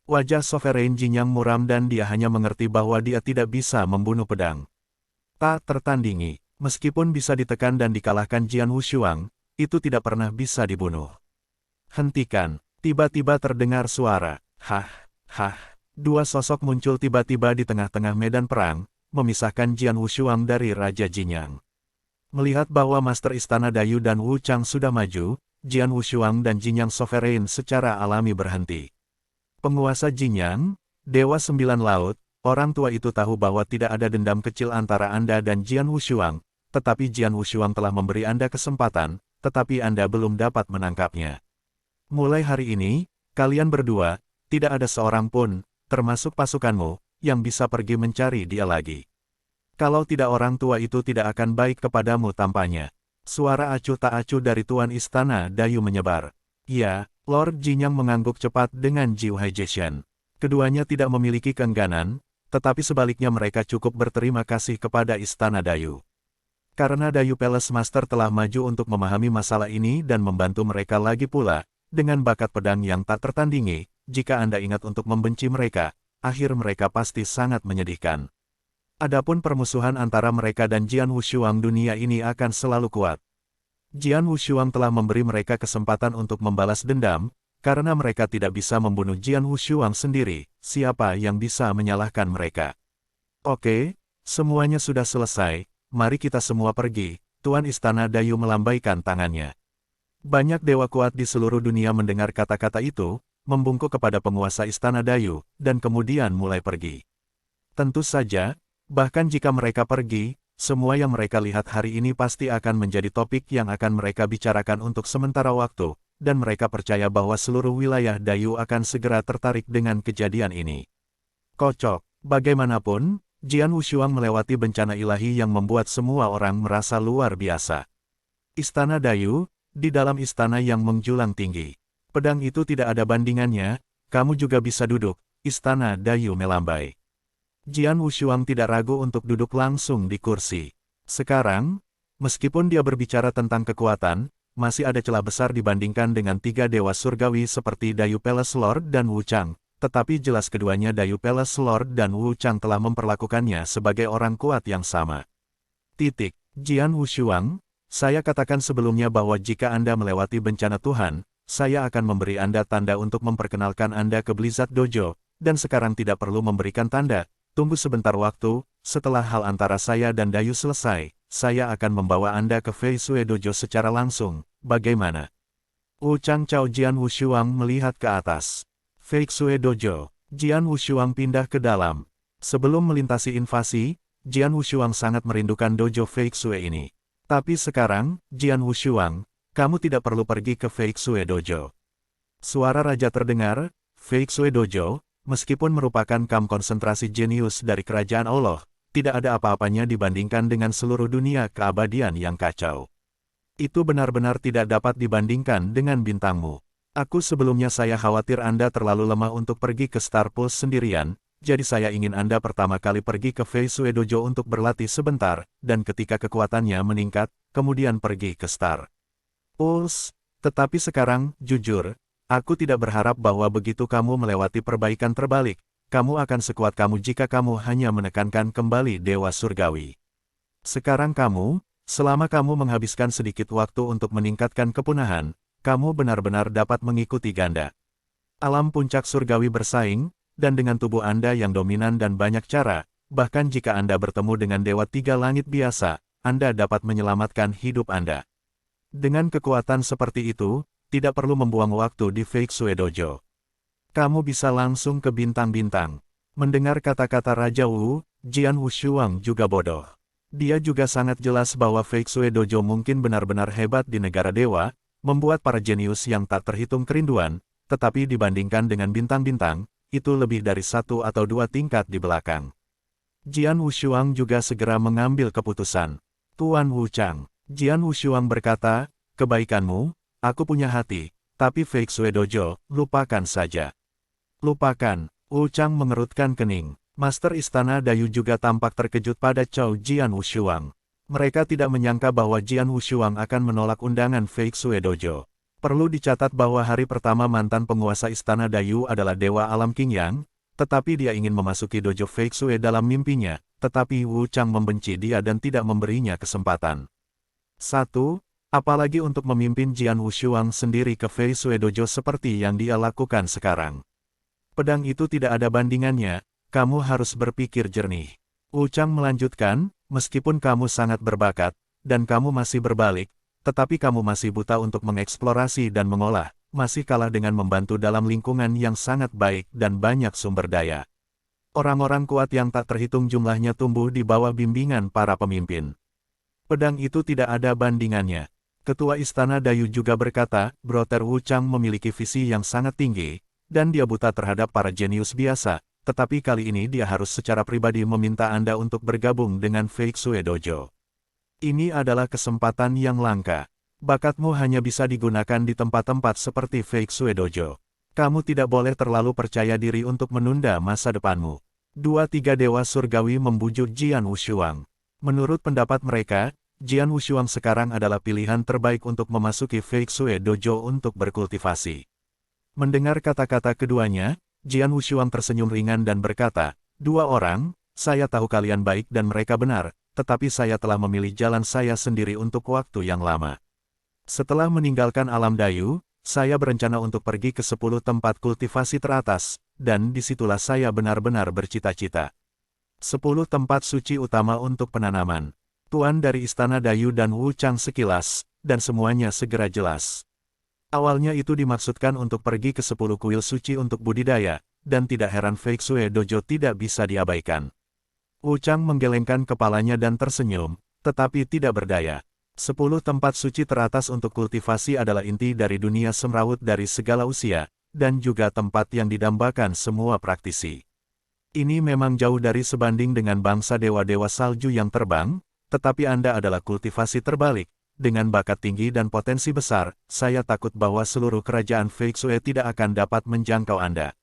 Wajah Sovereign Jinyang muram dan dia hanya mengerti bahwa dia tidak bisa membunuh pedang. Tak tertandingi, meskipun bisa ditekan dan dikalahkan Jian Wushuang, itu tidak pernah bisa dibunuh. Hentikan, tiba-tiba terdengar suara, hah. Dua sosok muncul tiba-tiba di tengah-tengah medan perang, memisahkan Jian Wushuang dari Raja Jinyang. Melihat bahwa Master Istana Dayu dan Wu Chang sudah maju, Jian Wushuang dan Jinyang Sovereign secara alami berhenti. Penguasa Jinyang, Dewa Sembilan Laut, orang tua itu tahu bahwa tidak ada dendam kecil antara Anda dan Jian Wushuang, tetapi Jian Wushuang telah memberi Anda kesempatan, tetapi Anda belum dapat menangkapnya. Mulai hari ini, kalian berdua, tidak ada seorang pun, termasuk pasukanmu, yang bisa pergi mencari dia lagi. Kalau tidak orang tua itu tidak akan baik kepadamu tampaknya. Suara acuh tak acuh dari Tuan Istana Dayu menyebar. Ya, Lord Jinyang mengangguk cepat dengan Jiu Haijeshan. Keduanya tidak memiliki keengganan, tetapi sebaliknya mereka cukup berterima kasih kepada Istana Dayu. Karena Dayu Palace Master telah maju untuk memahami masalah ini dan membantu mereka lagi pula, dengan bakat pedang yang tak tertandingi, jika Anda ingat untuk membenci mereka, akhir mereka pasti sangat menyedihkan. Adapun permusuhan antara mereka dan Jian Wushuang dunia ini akan selalu kuat. Jian Wushuang telah memberi mereka kesempatan untuk membalas dendam, karena mereka tidak bisa membunuh Jian Wushuang sendiri, siapa yang bisa menyalahkan mereka. Oke, semuanya sudah selesai, mari kita semua pergi, Tuan Istana Dayu melambaikan tangannya. Banyak dewa kuat di seluruh dunia mendengar kata-kata itu, membungkuk kepada penguasa Istana Dayu, dan kemudian mulai pergi. Tentu saja, bahkan jika mereka pergi, semua yang mereka lihat hari ini pasti akan menjadi topik yang akan mereka bicarakan untuk sementara waktu, dan mereka percaya bahwa seluruh wilayah Dayu akan segera tertarik dengan kejadian ini. Kocok, bagaimanapun, Jian Wushuang melewati bencana ilahi yang membuat semua orang merasa luar biasa. Istana Dayu, di dalam istana yang menjulang tinggi. Pedang itu tidak ada bandingannya, kamu juga bisa duduk, Istana Dayu melambai. Jian Wushuang tidak ragu untuk duduk langsung di kursi. Sekarang, meskipun dia berbicara tentang kekuatan, masih ada celah besar dibandingkan dengan tiga dewa surgawi seperti Dayu Palace Lord dan Wu Chang, tetapi jelas keduanya Dayu Palace Lord dan Wu Chang telah memperlakukannya sebagai orang kuat yang sama. Jian Wushuang, saya katakan sebelumnya bahwa jika Anda melewati bencana Tuhan, saya akan memberi Anda tanda untuk memperkenalkan Anda ke Blizzard Dojo, dan sekarang tidak perlu memberikan tanda. Tunggu sebentar waktu, setelah hal antara saya dan Dayu selesai, saya akan membawa Anda ke Fei Sui Dojo secara langsung, bagaimana? Wu Chang Chao Jian Wushuang melihat ke atas. Fei Sui Dojo, Jian Wushuang pindah ke dalam. Sebelum melintasi invasi, Jian Wushuang sangat merindukan dojo Fei Sui ini. Tapi sekarang, Jian Wushuang, kamu tidak perlu pergi ke Fei Sui Dojo. Suara raja terdengar, Fei Sui Dojo, meskipun merupakan kamp konsentrasi jenius dari kerajaan Allah, tidak ada apa-apanya dibandingkan dengan seluruh dunia keabadian yang kacau. Itu benar-benar tidak dapat dibandingkan dengan bintangmu. Aku sebelumnya saya khawatir Anda terlalu lemah untuk pergi ke Star Pulse sendirian, jadi saya ingin Anda pertama kali pergi ke Fei Sui Dojo untuk berlatih sebentar, dan ketika kekuatannya meningkat, kemudian pergi ke Star Pulse. Tetapi sekarang, jujur, aku tidak berharap bahwa begitu kamu melewati perbaikan terbalik, kamu akan sekuat kamu jika kamu hanya menekankan kembali Dewa Surgawi. Sekarang kamu, selama kamu menghabiskan sedikit waktu untuk meningkatkan kepunahan, kamu benar-benar dapat mengikuti ganda. Alam puncak surgawi bersaing, dan dengan tubuh Anda yang dominan dan banyak cara, bahkan jika Anda bertemu dengan Dewa Tiga Langit biasa, Anda dapat menyelamatkan hidup Anda. Dengan kekuatan seperti itu, tidak perlu membuang waktu di Fei Sui Dojo. Kamu bisa langsung ke bintang-bintang. Mendengar kata-kata Raja Wu, Jian Wushuang juga bodoh. Dia juga sangat jelas bahwa Fei Sui Dojo mungkin benar-benar hebat di negara dewa, membuat para jenius yang tak terhitung kerinduan, tetapi dibandingkan dengan bintang-bintang, itu lebih dari 1 atau 2 tingkat di belakang. Jian Wushuang juga segera mengambil keputusan. Tuan Wu Chang, Jian Wushuang berkata, kebaikanmu, aku punya hati, tapi Fei Sui Dojo, lupakan saja. Lupakan, Wu Chang mengerutkan kening. Master Istana Dayu juga tampak terkejut pada Chao Jian Wushuang. Mereka tidak menyangka bahwa Jian Wushuang akan menolak undangan Fei Sui Dojo. Perlu dicatat bahwa hari pertama mantan penguasa Istana Dayu adalah Dewa Alam King Yang, tetapi dia ingin memasuki dojo Fei Sui dalam mimpinya, tetapi Wu Chang membenci dia dan tidak memberinya kesempatan. 1. Apalagi untuk memimpin Jian Wushuang sendiri ke Fei Sui Dojo seperti yang dia lakukan sekarang. Pedang itu tidak ada bandingannya, kamu harus berpikir jernih. Wu Chang melanjutkan, meskipun kamu sangat berbakat, dan kamu masih berbalik, tetapi kamu masih buta untuk mengeksplorasi dan mengolah, masih kalah dengan membantu dalam lingkungan yang sangat baik dan banyak sumber daya. Orang-orang kuat yang tak terhitung jumlahnya tumbuh di bawah bimbingan para pemimpin. Pedang itu tidak ada bandingannya. Ketua Istana Dayu juga berkata, Brother Wu Chang memiliki visi yang sangat tinggi, dan dia buta terhadap para jenius biasa, tetapi kali ini dia harus secara pribadi meminta Anda untuk bergabung dengan Fei Sui Dojo. Ini adalah kesempatan yang langka. Bakatmu hanya bisa digunakan di tempat-tempat seperti Fei Sui Dojo. Kamu tidak boleh terlalu percaya diri untuk menunda masa depanmu. Dua-tiga dewa surgawi membujuk Jian Wushuang. Menurut pendapat mereka, Jian Wushuang sekarang adalah pilihan terbaik untuk memasuki Fei Xue Dojo untuk berkultivasi. Mendengar kata-kata keduanya, Jian Wushuang tersenyum ringan dan berkata, "Dua orang, saya tahu kalian baik dan mereka benar, tetapi saya telah memilih jalan saya sendiri untuk waktu yang lama. Setelah meninggalkan alam Dayu, saya berencana untuk pergi ke 10 tempat kultivasi teratas, dan disitulah saya benar-benar bercita-cita. 10 tempat suci utama untuk penanaman. Tuan dari Istana Dayu dan Wu Chang sekilas, dan semuanya segera jelas. Awalnya itu dimaksudkan untuk pergi ke 10 kuil suci untuk budidaya, dan tidak heran Fei Xue Dojo tidak bisa diabaikan." Wu Chang menggelengkan kepalanya dan tersenyum, tetapi tidak berdaya. 10 tempat suci teratas untuk kultivasi adalah inti dari dunia semrawut dari segala usia, dan juga tempat yang didambakan semua praktisi. Ini memang jauh dari sebanding dengan bangsa dewa-dewa salju yang terbang, tetapi Anda adalah kultivasi terbalik. Dengan bakat tinggi dan potensi besar, saya takut bahwa seluruh kerajaan Fei Xue tidak akan dapat menjangkau Anda.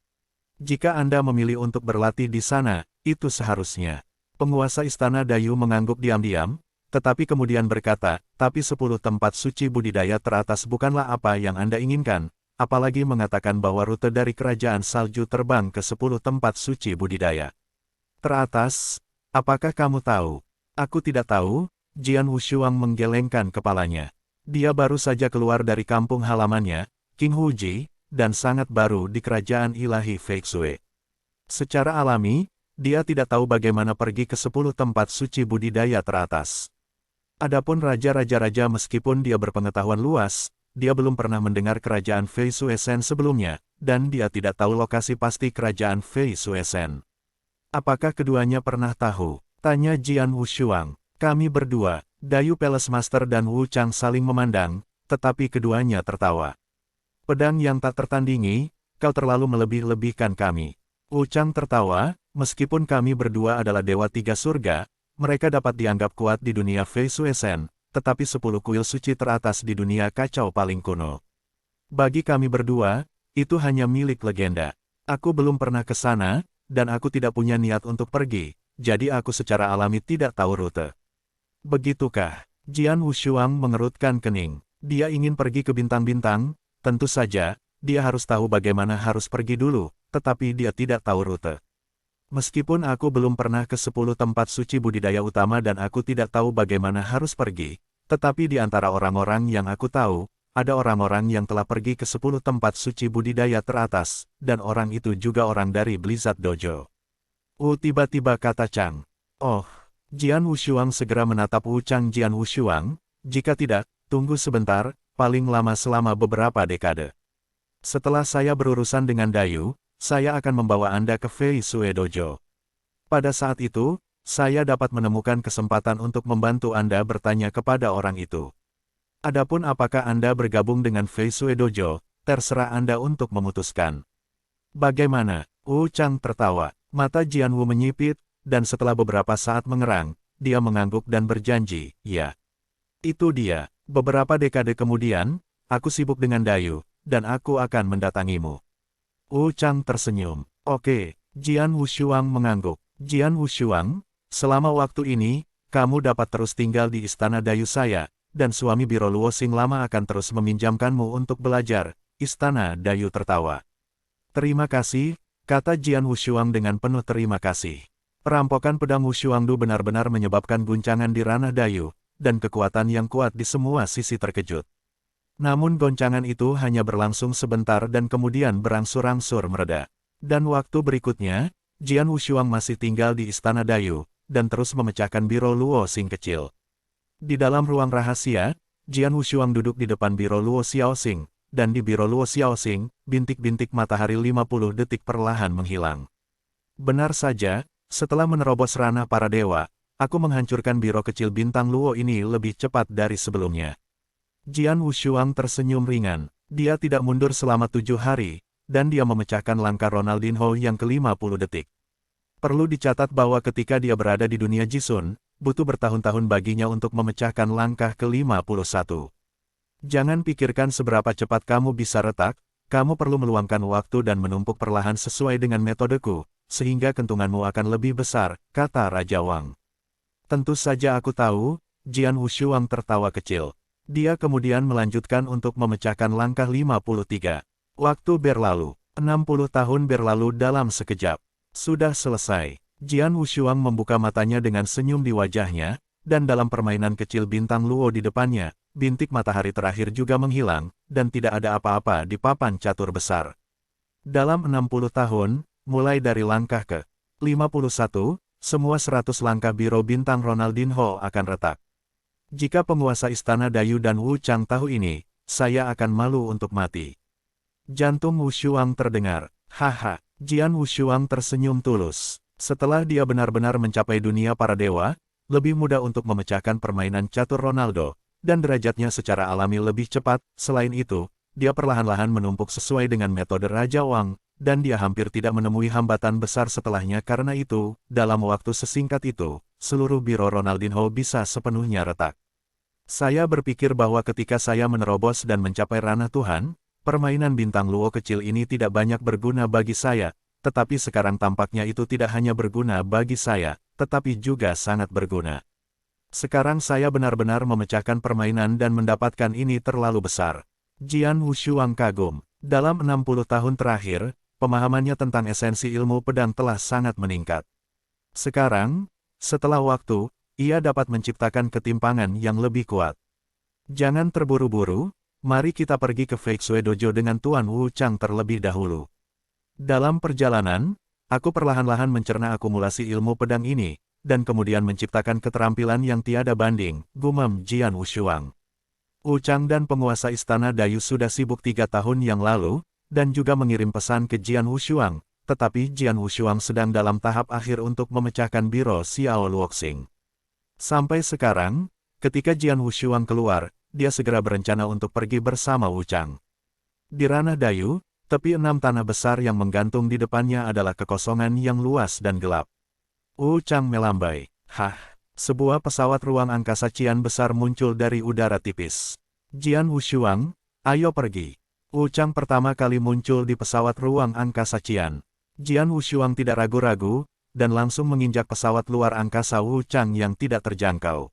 Jika Anda memilih untuk berlatih di sana, itu seharusnya. Penguasa Istana Dayu mengangguk diam-diam, tetapi kemudian berkata, "Tapi 10 tempat suci budidaya teratas bukanlah apa yang Anda inginkan, apalagi mengatakan bahwa rute dari kerajaan salju terbang ke 10 tempat suci budidaya teratas. Apakah kamu tahu?" "Aku tidak tahu." Jian Wushuang menggelengkan kepalanya. Dia baru saja keluar dari kampung halamannya, King Huji, dan sangat baru di kerajaan ilahi Fei Xue. Secara alami, dia tidak tahu bagaimana pergi ke 10 tempat suci budidaya teratas. Adapun raja-raja meskipun dia berpengetahuan luas, dia belum pernah mendengar kerajaan Fei Xue Shen sebelumnya, dan dia tidak tahu lokasi pasti kerajaan Fei Xue Shen. "Apakah keduanya pernah tahu?" tanya Jian Wushuang. "Kami berdua," Dayu Palace Master dan Wu Chang saling memandang, tetapi keduanya tertawa. "Pedang yang tak tertandingi, kau terlalu melebih-lebihkan kami." Wu Chang tertawa, "Meskipun kami berdua adalah dewa tiga surga, mereka dapat dianggap kuat di dunia Fei Xue Shen, tetapi 10 kuil suci teratas di dunia kacau paling kuno. Bagi kami berdua, itu hanya milik legenda. Aku belum pernah ke sana, dan aku tidak punya niat untuk pergi, jadi aku secara alami tidak tahu rute." "Begitukah?" Jian Wushuang mengerutkan kening. Dia ingin pergi ke bintang-bintang, tentu saja, dia harus tahu bagaimana harus pergi dulu, tetapi dia tidak tahu rute. "Meskipun aku belum pernah ke 10 tempat suci budidaya utama dan aku tidak tahu bagaimana harus pergi, tetapi di antara orang-orang yang aku tahu, ada orang-orang yang telah pergi ke 10 tempat suci budidaya teratas, dan orang itu juga orang dari Blizzard Dojo." Tiba-tiba kata Chang. "Oh." Jian Wushuang segera menatap Wu Chang. "Jian Wushuang, jika tidak, tunggu sebentar, paling lama selama beberapa dekade. Setelah saya berurusan dengan Dayu, saya akan membawa Anda ke Fei Xue Dojo. Pada saat itu, saya dapat menemukan kesempatan untuk membantu Anda bertanya kepada orang itu. Adapun apakah Anda bergabung dengan Fei Xue Dojo, terserah Anda untuk memutuskan." "Bagaimana?" Wu Chang tertawa. Mata Jian Wu menyipit, dan setelah beberapa saat mengerang, dia mengangguk dan berjanji, "Ya. Itu dia. Beberapa dekade kemudian, aku sibuk dengan Dayu, dan aku akan mendatangimu." Wu Chang tersenyum. "Oke." Jian Wushuang mengangguk. "Jian Wushuang, selama waktu ini, kamu dapat terus tinggal di Istana Dayu saya, dan suami Biro Luosing lama akan terus meminjamkanmu untuk belajar." Istana Dayu tertawa. "Terima kasih," kata Jian Wushuang dengan penuh terima kasih. Perampokan pedang Wushuangdu benar-benar menyebabkan guncangan di ranah Dayu, dan kekuatan yang kuat di semua sisi terkejut. Namun goncangan itu hanya berlangsung sebentar dan kemudian berangsur-angsur mereda. Dan waktu berikutnya, Jian Wushuang masih tinggal di Istana Dayu, dan terus memecahkan Biro Luosing kecil. Di dalam ruang rahasia, Jian Wushuang duduk di depan Biro Luo Xiaoxing, dan di Biro Luo Xiaoxing, bintik-bintik matahari 50 detik perlahan menghilang. "Benar saja, setelah menerobos ranah para dewa, aku menghancurkan biro kecil bintang Luo ini lebih cepat dari sebelumnya." Jian Wushuang tersenyum ringan. Dia tidak mundur selama 7 hari, dan dia memecahkan langkah Ronaldinho yang ke-50 detik. Perlu dicatat bahwa ketika dia berada di dunia Jisun, butuh bertahun-tahun baginya untuk memecahkan langkah ke-51. Jangan pikirkan seberapa cepat kamu bisa retak, kamu perlu meluangkan waktu dan menumpuk perlahan sesuai dengan metodeku. sehingga kentunganmu akan lebih besar, kata Raja Wang. Tentu saja aku tahu, Jian Wushuang tertawa kecil. Dia kemudian melanjutkan untuk memecahkan langkah 53. Waktu berlalu, 60 tahun berlalu dalam sekejap. Sudah selesai. Jian Wushuang membuka matanya dengan senyum di wajahnya, dan dalam permainan kecil bintang Luo di depannya, bintik matahari terakhir juga menghilang, dan tidak ada apa-apa di papan catur besar. Dalam 60 tahun, mulai dari langkah ke-51, semua 100 langkah biro bintang Ronaldinho akan retak. Jika penguasa Istana Dayu dan Wu Chang tahu ini, saya akan malu untuk mati. Jantung Wushuang terdengar. Haha, Jian Wushuang tersenyum tulus. Setelah dia benar-benar mencapai dunia para dewa, lebih mudah untuk memecahkan permainan catur Ronaldo, dan derajatnya secara alami lebih cepat. Selain itu, dia perlahan-lahan menumpuk sesuai dengan metode Raja Wang, dan dia hampir tidak menemui hambatan besar setelahnya karena itu, dalam waktu sesingkat itu, seluruh biro Ronaldinho bisa sepenuhnya retak. Saya berpikir bahwa ketika saya menerobos dan mencapai ranah Tuhan, permainan bintang Luo kecil ini tidak banyak berguna bagi saya, tetapi sekarang tampaknya itu tidak hanya berguna bagi saya, tetapi juga sangat berguna. Sekarang saya benar-benar memecahkan permainan dan mendapatkan ini terlalu besar. Jian Wushuang kagum. Dalam 60 tahun terakhir, pemahamannya tentang esensi ilmu pedang telah sangat meningkat. Sekarang, setelah waktu, ia dapat menciptakan ketimpangan yang lebih kuat. Jangan terburu-buru, mari kita pergi ke Fei Xue Dojo dengan Tuan Wu Chang terlebih dahulu. Dalam perjalanan, aku perlahan-lahan mencerna akumulasi ilmu pedang ini, dan kemudian menciptakan keterampilan yang tiada banding, gumam Jian Wushuang. Wu Chang dan penguasa Istana Dayu sudah sibuk 3 tahun yang lalu, dan juga mengirim pesan ke Jian Wushuang, tetapi Jian Wushuang sedang dalam tahap akhir untuk memecahkan biro Xiao Luoxing. Sampai sekarang, ketika Jian Wushuang keluar, dia segera berencana untuk pergi bersama Wu Chang. Di ranah Dayu, tepi 6 tanah besar yang menggantung di depannya adalah kekosongan yang luas dan gelap. Wu Chang melambai. Hah! Sebuah pesawat ruang angkasa Qian besar muncul dari udara tipis. Jian Wushuang, ayo pergi. Wu Chang pertama kali muncul di pesawat ruang angkasa Qian. Jian Wushuang tidak ragu-ragu, dan langsung menginjak pesawat luar angkasa Wu Chang yang tidak terjangkau.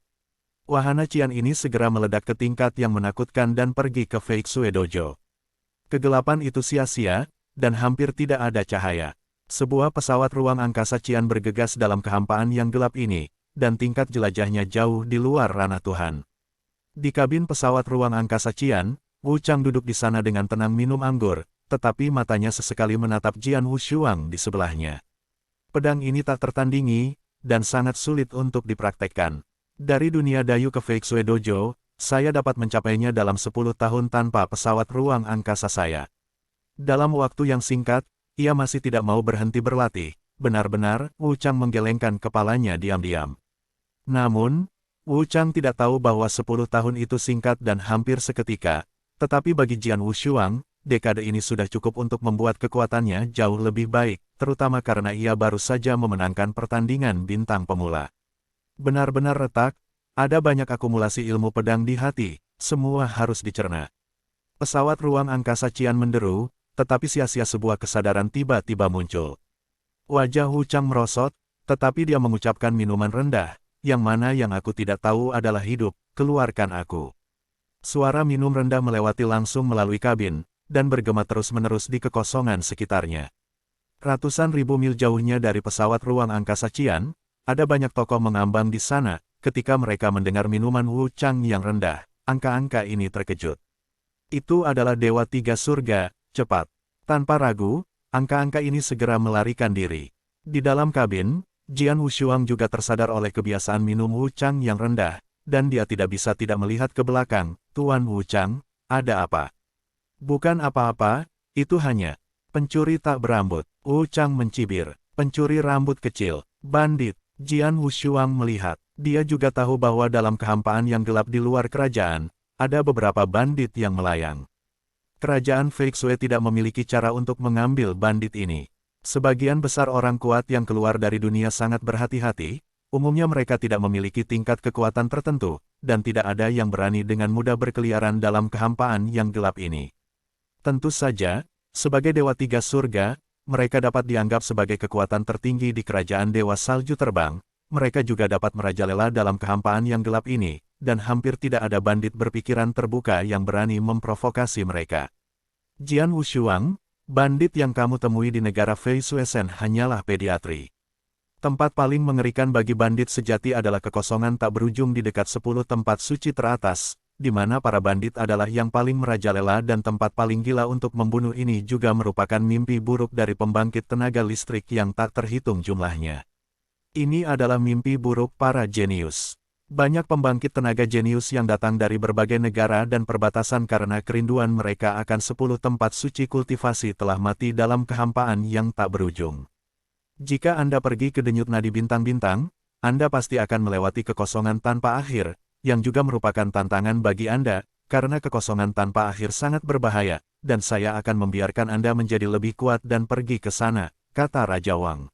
Wahana Qian ini segera meledak ke tingkat yang menakutkan dan pergi ke Fei Xue Dojo. Kegelapan itu sia-sia, dan hampir tidak ada cahaya. Sebuah pesawat ruang angkasa Qian bergegas dalam kehampaan yang gelap ini, dan tingkat jelajahnya jauh di luar ranah Tuhan. Di kabin pesawat ruang angkasa Qian, Wu Chang duduk di sana dengan tenang minum anggur, tetapi matanya sesekali menatap Jian Wushuang di sebelahnya. Pedang ini tak tertandingi, dan sangat sulit untuk dipraktekkan. Dari dunia Dayu ke Fei Xue Dojo, saya dapat mencapainya dalam 10 tahun tanpa pesawat ruang angkasa saya. Dalam waktu yang singkat, ia masih tidak mau berhenti berlatih. Benar-benar, Wu Chang menggelengkan kepalanya diam-diam. Namun, Wu Chang tidak tahu bahwa 10 tahun itu singkat dan hampir seketika, tetapi bagi Jian Wushuang, dekade ini sudah cukup untuk membuat kekuatannya jauh lebih baik, terutama karena ia baru saja memenangkan pertandingan bintang pemula. Benar-benar retak, ada banyak akumulasi ilmu pedang di hati, semua harus dicerna. Pesawat ruang angkasa Qian menderu, tetapi sia-sia sebuah kesadaran tiba-tiba muncul. Wajah Wu Chang merosot, tetapi dia mengucapkan minuman rendah, yang mana yang aku tidak tahu adalah hidup, keluarkan aku. Suara minum rendah melewati langsung melalui kabin, dan bergema terus-menerus di kekosongan sekitarnya. Ratusan ribu mil jauhnya dari pesawat ruang angkasa Qian, ada banyak tokoh mengambang di sana, ketika mereka mendengar minuman Wu Chang yang rendah, angka-angka ini terkejut. Itu adalah Dewa Tiga Surga, cepat. Tanpa ragu, angka-angka ini segera melarikan diri. Di dalam kabin, Jian Wushuang juga tersadar oleh kebiasaan minum Wu Chang yang rendah, dan dia tidak bisa tidak melihat ke belakang. Tuan Wu Chang, ada apa? Bukan apa-apa, itu hanya pencuri tak berambut. Wu Chang mencibir. Pencuri rambut kecil, bandit. Jian Wushuang melihat. Dia juga tahu bahwa dalam kehampaan yang gelap di luar kerajaan, ada beberapa bandit yang melayang. Kerajaan Fei Xue tidak memiliki cara untuk mengambil bandit ini. Sebagian besar orang kuat yang keluar dari dunia sangat berhati-hati, umumnya mereka tidak memiliki tingkat kekuatan tertentu, dan tidak ada yang berani dengan mudah berkeliaran dalam kehampaan yang gelap ini. Tentu saja, sebagai Dewa Tiga Surga, mereka dapat dianggap sebagai kekuatan tertinggi di kerajaan Dewa Salju Terbang. Mereka juga dapat merajalela dalam kehampaan yang gelap ini, dan hampir tidak ada bandit berpikiran terbuka yang berani memprovokasi mereka. Jian Wushuang, bandit yang kamu temui di negara Fei Suesen hanyalah pediatri. Tempat paling mengerikan bagi bandit sejati adalah kekosongan tak berujung di dekat 10 tempat suci teratas, di mana para bandit adalah yang paling merajalela dan tempat paling gila untuk membunuh ini juga merupakan mimpi buruk dari pembangkit tenaga listrik yang tak terhitung jumlahnya. Ini adalah mimpi buruk para jenius. Banyak pembangkit tenaga jenius yang datang dari berbagai negara dan perbatasan karena kerinduan mereka akan 10 tempat suci kultivasi telah mati dalam kehampaan yang tak berujung. Jika Anda pergi ke denyut nadi bintang-bintang, Anda pasti akan melewati kekosongan tanpa akhir, yang juga merupakan tantangan bagi Anda, karena kekosongan tanpa akhir sangat berbahaya, dan saya akan membiarkan Anda menjadi lebih kuat dan pergi ke sana, kata Raja Wang.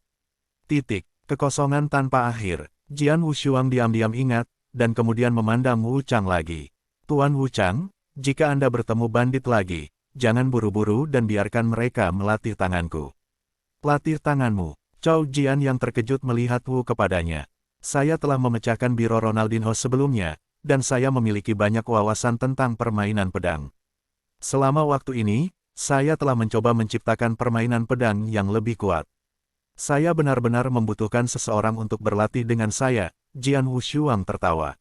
Kekosongan tanpa akhir. Jian Wushuang diam-diam ingat, dan kemudian memandang Wu Chang lagi. Tuan Wu Chang, jika Anda bertemu bandit lagi, jangan buru-buru dan biarkan mereka melatih tanganku. Latih tanganmu. Chow Jian yang terkejut melihat Wu kepadanya. Saya telah memecahkan biro Ronaldinho sebelumnya, dan saya memiliki banyak wawasan tentang permainan pedang. Selama waktu ini, saya telah mencoba menciptakan permainan pedang yang lebih kuat. Saya benar-benar membutuhkan seseorang untuk berlatih dengan saya, Jian Wushuang tertawa.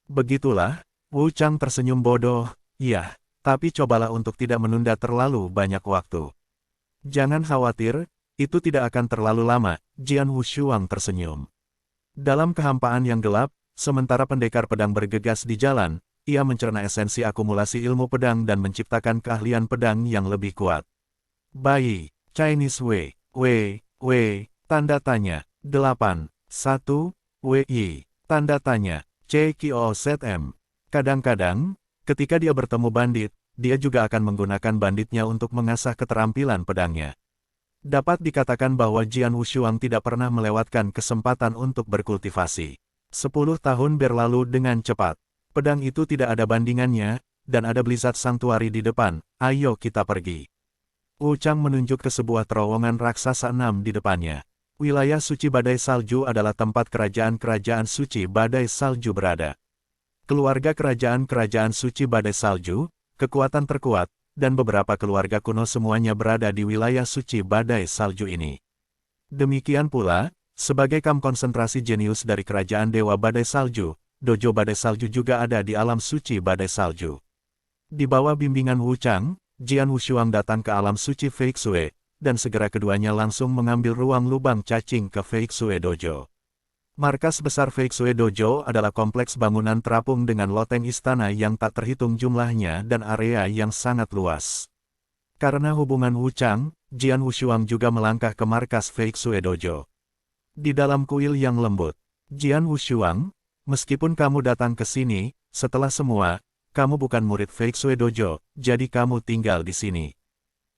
Begitulah, Wu Chang tersenyum bodoh, iya, tapi cobalah untuk tidak menunda terlalu banyak waktu. Jangan khawatir, itu tidak akan terlalu lama, Jian Wushuang tersenyum. Dalam kehampaan yang gelap, sementara pendekar pedang bergegas di jalan, ia mencerna esensi akumulasi ilmu pedang dan menciptakan keahlian pedang yang lebih kuat. Bai, Chinese Wei, tanda tanya, 8, 1, Wei, tanda tanya, CQOZM. Kadang-kadang, ketika dia bertemu bandit, dia juga akan menggunakan banditnya untuk mengasah keterampilan pedangnya. Dapat dikatakan bahwa Jian Wushuang tidak pernah melewatkan kesempatan untuk berkultivasi. 10 tahun berlalu dengan cepat. Pedang itu tidak ada bandingannya, dan ada Blizzard Sanctuary di depan, ayo kita pergi. Wu Chang menunjuk ke sebuah terowongan raksasa 6 di depannya. Wilayah suci badai salju adalah tempat kerajaan-kerajaan suci badai salju berada. Keluarga kerajaan-kerajaan suci badai salju, kekuatan terkuat, dan beberapa keluarga kuno semuanya berada di wilayah suci badai salju ini. Demikian pula, sebagai kamp konsentrasi jenius dari kerajaan Dewa Badai Salju, dojo badai salju juga ada di alam suci badai salju. Di bawah bimbingan Wu Chang, Jian Wushuang datang ke alam suci Feixue, dan segera keduanya langsung mengambil ruang lubang cacing ke Feixue Dojo. Markas besar Feixue Dojo adalah kompleks bangunan terapung dengan loteng istana yang tak terhitung jumlahnya dan area yang sangat luas. Karena hubungan Wu Chang, Jian Wushuang juga melangkah ke markas Feixue Dojo. Di dalam kuil yang lembut, Jian Wushuang, meskipun kamu datang ke sini, setelah semua, kamu bukan murid Feixue Dojo, jadi kamu tinggal di sini.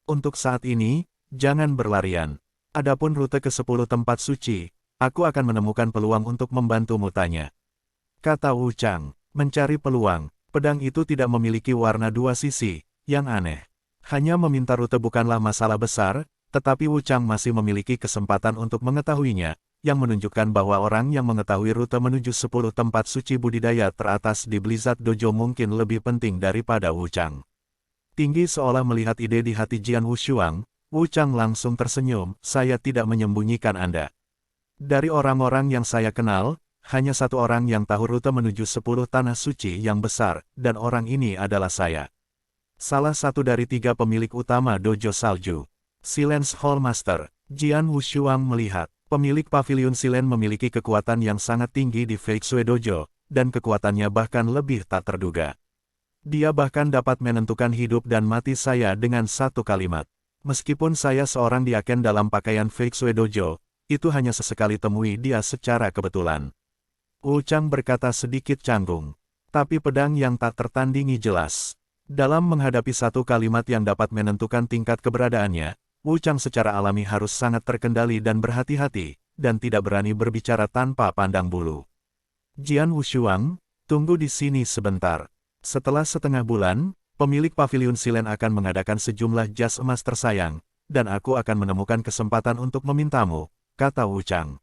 Untuk saat ini, jangan berlarian. Adapun rute ke 10 tempat suci, aku akan menemukan peluang untuk membantumu tanya. Kata Wu Chang, mencari peluang, pedang itu tidak memiliki warna dua sisi, yang aneh. Hanya meminta rute bukanlah masalah besar, tetapi Wu Chang masih memiliki kesempatan untuk mengetahuinya, yang menunjukkan bahwa orang yang mengetahui rute menuju 10 tempat suci budidaya teratas di Blizzard Dojo mungkin lebih penting daripada Wu Chang. Tinggi seolah melihat ide di hati Jian Wushuang, Wu Chang langsung tersenyum, saya tidak menyembunyikan Anda. Dari orang-orang yang saya kenal, hanya satu orang yang tahu rute menuju 10 tanah suci yang besar, dan orang ini adalah saya. Salah satu dari 3 pemilik utama Dojo Salju. Silence Hall Master, Jian Wushuang melihat. Pemilik pavilion Silen memiliki kekuatan yang sangat tinggi di Feixue Dojo, dan kekuatannya bahkan lebih tak terduga. Dia bahkan dapat menentukan hidup dan mati saya dengan satu kalimat. Meskipun saya seorang diaken dalam pakaian Feixue Dojo, itu hanya sesekali temui dia secara kebetulan. Wu Chang berkata sedikit canggung. Tapi pedang yang tak tertandingi jelas. Dalam menghadapi satu kalimat yang dapat menentukan tingkat keberadaannya, Wu Chang secara alami harus sangat terkendali dan berhati-hati, dan tidak berani berbicara tanpa pandang bulu. Jian Wushuang, tunggu di sini sebentar. Setelah setengah bulan, pemilik pavilion Silen akan mengadakan sejumlah jas emas tersayang, dan aku akan menemukan kesempatan untuk memintamu, kata Wu Chang.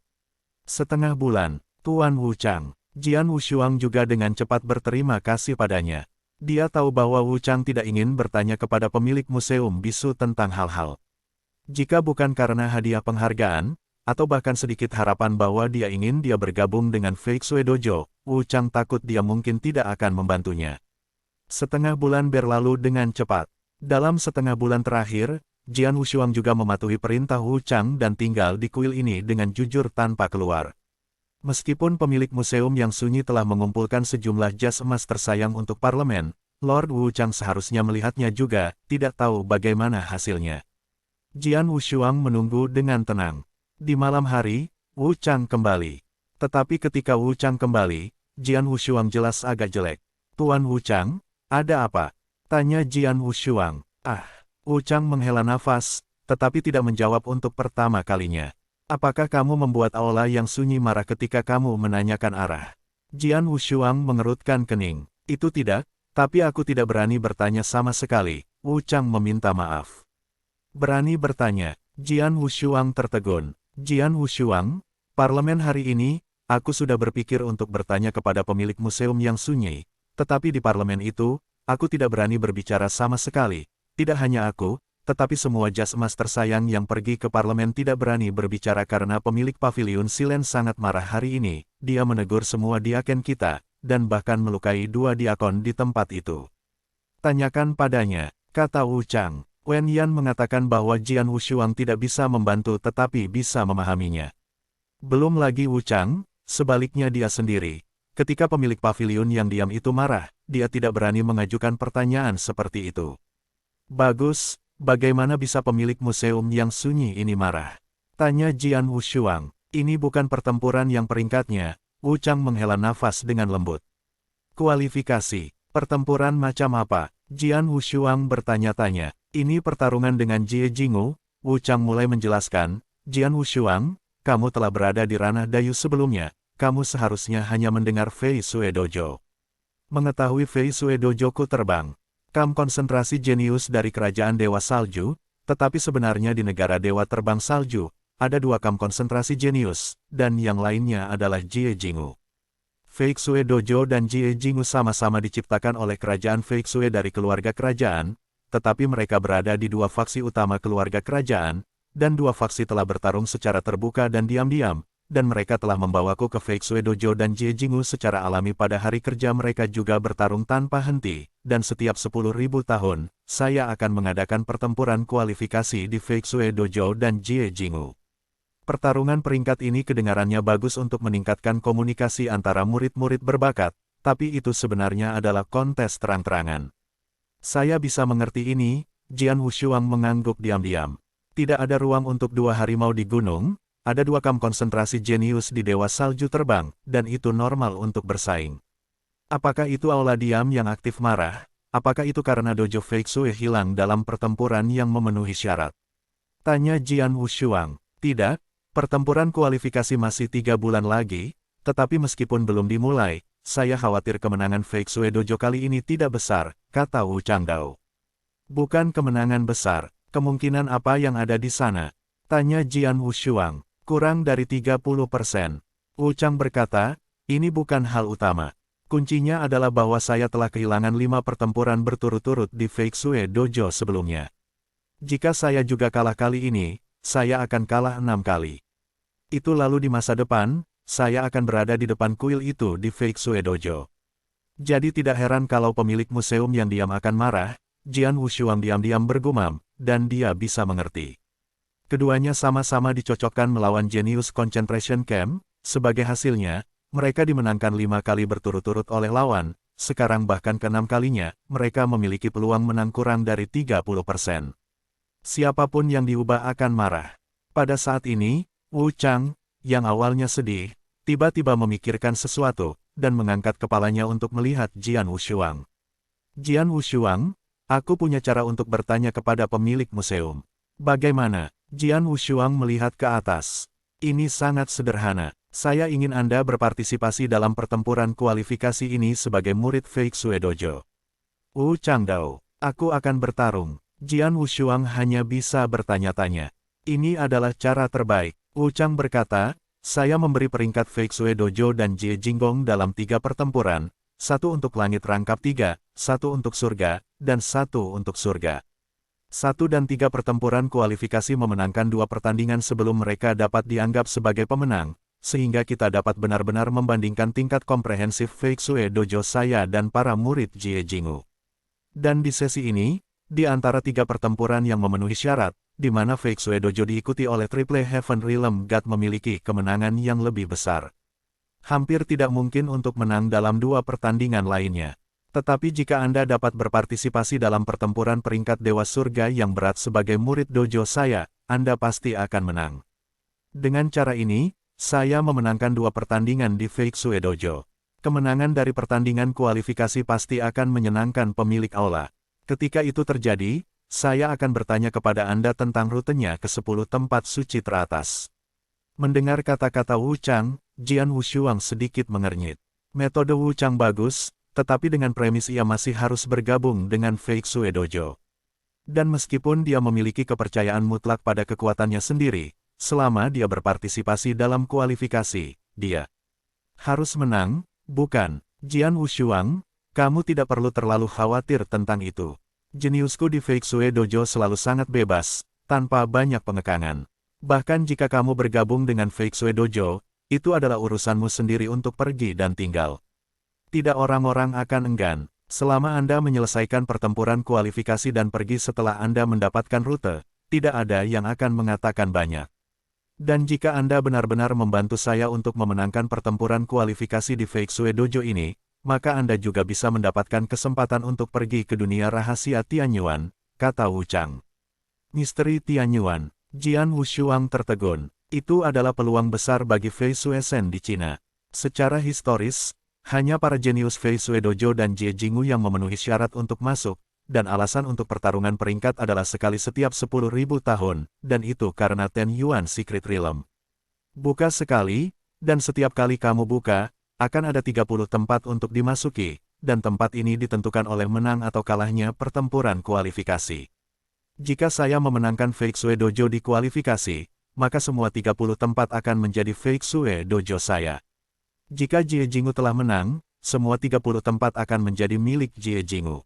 Setengah bulan, Tuan Wu Chang. Jian Wushuang juga dengan cepat berterima kasih padanya. Dia tahu bahwa Wu Chang tidak ingin bertanya kepada pemilik museum bisu tentang hal-hal. Jika bukan karena hadiah penghargaan, atau bahkan sedikit harapan bahwa dia ingin bergabung dengan Fei Xue Dojo, Wu Chang takut dia mungkin tidak akan membantunya. Setengah bulan berlalu dengan cepat. Dalam setengah bulan terakhir, Jian Wushuang juga mematuhi perintah Wu Chang dan tinggal di kuil ini dengan jujur tanpa keluar. Meskipun pemilik museum yang sunyi telah mengumpulkan sejumlah jas emas tersayang untuk parlemen, Lord Wu Chang seharusnya melihatnya juga, tidak tahu bagaimana hasilnya. Jian Wushuang menunggu dengan tenang. Di malam hari, Wu Chang kembali. Tetapi ketika Wu Chang kembali, Jian Wushuang jelas agak jelek. Tuan Wu Chang, ada apa? Tanya Jian Wushuang. Wu Chang menghela nafas, tetapi tidak menjawab untuk pertama kalinya. Apakah kamu membuat aula yang sunyi marah ketika kamu menanyakan arah? Jian Wushuang mengerutkan kening. Itu tidak, tapi aku tidak berani bertanya sama sekali. Wu Chang meminta maaf. Berani bertanya, Jian Wushuang tertegun. Jian Wushuang, parlemen hari ini, aku sudah berpikir untuk bertanya kepada pemilik museum yang sunyi. Tetapi di parlemen itu, aku tidak berani berbicara sama sekali. Tidak hanya aku, tetapi semua jas emas tersayang yang pergi ke parlemen tidak berani berbicara karena pemilik paviliun Silen sangat marah hari ini. Dia menegur semua diaken kita, dan bahkan melukai 2 diakon di tempat itu. Tanyakan padanya, kata Wu Chang. Wen Yan mengatakan bahwa Jian Wushuang tidak bisa membantu tetapi bisa memahaminya. Belum lagi Wu Chang, sebaliknya dia sendiri. Ketika pemilik paviliun yang diam itu marah, dia tidak berani mengajukan pertanyaan seperti itu. Bagus, bagaimana bisa pemilik museum yang sunyi ini marah? Tanya Jian Wushuang. Ini bukan pertempuran yang peringkatnya. Wu Chang menghela nafas dengan lembut. Kualifikasi, pertempuran macam apa? Jian Wushuang bertanya-tanya. Ini pertarungan dengan Jie Jingu. Wu Chang mulai menjelaskan. Jian Wushuang, kamu telah berada di ranah Dayu sebelumnya. Kamu seharusnya hanya mendengar Fei Xue Dojo. Mengetahui Fei Xue Dojoku terbang. Kamp konsentrasi jenius dari kerajaan Dewa Salju, tetapi sebenarnya di negara Dewa Terbang Salju, ada 2 kamp konsentrasi jenius, dan yang lainnya adalah Jie Jingu. Fei Xue Dojo dan Jie Jingu sama-sama diciptakan oleh kerajaan Fei Xue dari keluarga kerajaan, tetapi mereka berada di 2 faksi utama keluarga kerajaan, dan 2 faksi telah bertarung secara terbuka dan diam-diam, dan mereka telah membawaku ke Fei Xue Dojo dan Jie Jingu secara alami pada hari kerja mereka juga bertarung tanpa henti, dan setiap 10.000 tahun, saya akan mengadakan pertempuran kualifikasi di Fei Xue Dojo dan Jie Jingu. Pertarungan peringkat ini kedengarannya bagus untuk meningkatkan komunikasi antara murid-murid berbakat, tapi itu sebenarnya adalah kontes terang-terangan. Saya bisa mengerti ini, Jian Wushuang mengangguk diam-diam. Tidak ada ruang untuk 2 harimau di gunung. Ada 2 kamp konsentrasi jenius di Dewa Salju terbang, dan itu normal untuk bersaing. Apakah itu aula diam yang aktif marah? Apakah itu karena dojo Fei Xue hilang dalam pertempuran yang memenuhi syarat? Tanya Jian Wushuang. Tidak, pertempuran kualifikasi masih 3 bulan lagi, tetapi meskipun belum dimulai, saya khawatir kemenangan Fei Xue Dojo kali ini tidak besar, kata Wu Changdao. Bukan kemenangan besar, kemungkinan apa yang ada di sana? Tanya Jian Wushuang. Kurang dari 30%. Wu Chang berkata, ini bukan hal utama. Kuncinya adalah bahwa saya telah kehilangan 5 pertempuran berturut-turut di Fei Xue Dojo sebelumnya. Jika saya juga kalah kali ini, saya akan kalah 6 kali. Itu lalu di masa depan, saya akan berada di depan kuil itu di Fei Xue Dojo. Jadi tidak heran kalau pemilik museum yang diam akan marah. Jian Wushuang diam-diam bergumam, dan dia bisa mengerti. Keduanya sama-sama dicocokkan melawan Genius Concentration Camp. Sebagai hasilnya, mereka dimenangkan 5 kali berturut-turut oleh lawan. Sekarang bahkan ke-6 kalinya, mereka memiliki peluang menang kurang dari 30%. Siapapun yang diubah akan marah. Pada saat ini, Wu Chang, yang awalnya sedih, tiba-tiba memikirkan sesuatu, dan mengangkat kepalanya untuk melihat Jian Wushuang. Jian Wushuang, aku punya cara untuk bertanya kepada pemilik museum. Bagaimana? Jian Wushuang melihat ke atas. Ini sangat sederhana. Saya ingin Anda berpartisipasi dalam pertempuran kualifikasi ini sebagai murid Fei Xue Dojo. Wu Changdao, aku akan bertarung. Jian Wushuang hanya bisa bertanya-tanya. Ini adalah cara terbaik. Wu Chang berkata, saya memberi peringkat Fei Xue Dojo dan Jie Jinggong dalam 3 pertempuran, 1 untuk langit rangkap 3, 1 untuk surga, dan 1 untuk surga. 1 dan 3 pertempuran kualifikasi memenangkan 2 pertandingan sebelum mereka dapat dianggap sebagai pemenang, sehingga kita dapat benar-benar membandingkan tingkat komprehensif Fei Xue Dojo saya dan para murid Jie Jinggu. Dan di sesi ini, di antara 3 pertempuran yang memenuhi syarat, di mana Fei Xue Dojo diikuti oleh Triple Heaven Realm God memiliki kemenangan yang lebih besar. Hampir tidak mungkin untuk menang dalam 2 pertandingan lainnya. Tetapi jika Anda dapat berpartisipasi dalam pertempuran peringkat Dewa Surga yang berat sebagai murid dojo saya, Anda pasti akan menang. Dengan cara ini, saya memenangkan 2 pertandingan di Fei Xue Dojo. Kemenangan dari pertandingan kualifikasi pasti akan menyenangkan pemilik aula. Ketika itu terjadi, saya akan bertanya kepada Anda tentang rutenya ke 10 tempat suci teratas. Mendengar kata-kata Wu Chang, Jian Wushuang sedikit mengernyit. Metode Wu Chang bagus, tetapi dengan premis ia masih harus bergabung dengan Fei Xue Dojo. Dan meskipun dia memiliki kepercayaan mutlak pada kekuatannya sendiri, selama dia berpartisipasi dalam kualifikasi, dia harus menang, bukan? Jian Wushuang, kamu tidak perlu terlalu khawatir tentang itu. Jeniusku di Fei Xue Dojo selalu sangat bebas, tanpa banyak pengekangan. Bahkan jika kamu bergabung dengan Fei Xue Dojo, itu adalah urusanmu sendiri untuk pergi dan tinggal. Tidak orang-orang akan enggan, selama Anda menyelesaikan pertempuran kualifikasi dan pergi setelah Anda mendapatkan rute, tidak ada yang akan mengatakan banyak. Dan jika Anda benar-benar membantu saya untuk memenangkan pertempuran kualifikasi di Fei Xue Dojo ini, maka Anda juga bisa mendapatkan kesempatan untuk pergi ke dunia rahasia Tianyuan, kata Wu Chang. Misteri Tianyuan, Jian Wushuang tertegun. Itu adalah peluang besar bagi Fei Xue Shen di Cina. Secara historis, hanya para jenius Fei Xue Dojo dan Jie Jinggu yang memenuhi syarat untuk masuk, dan alasan untuk pertarungan peringkat adalah sekali setiap 10.000 tahun, dan itu karena Ten Yuan Secret Realm. Buka sekali, dan setiap kali kamu buka, akan ada 30 tempat untuk dimasuki, dan tempat ini ditentukan oleh menang atau kalahnya pertempuran kualifikasi. Jika saya memenangkan Fei Xue Dojo di kualifikasi, maka semua 30 tempat akan menjadi Fei Xue Dojo saya. Jika Jie Jinggu telah menang, semua 30 tempat akan menjadi milik Jie Jinggu.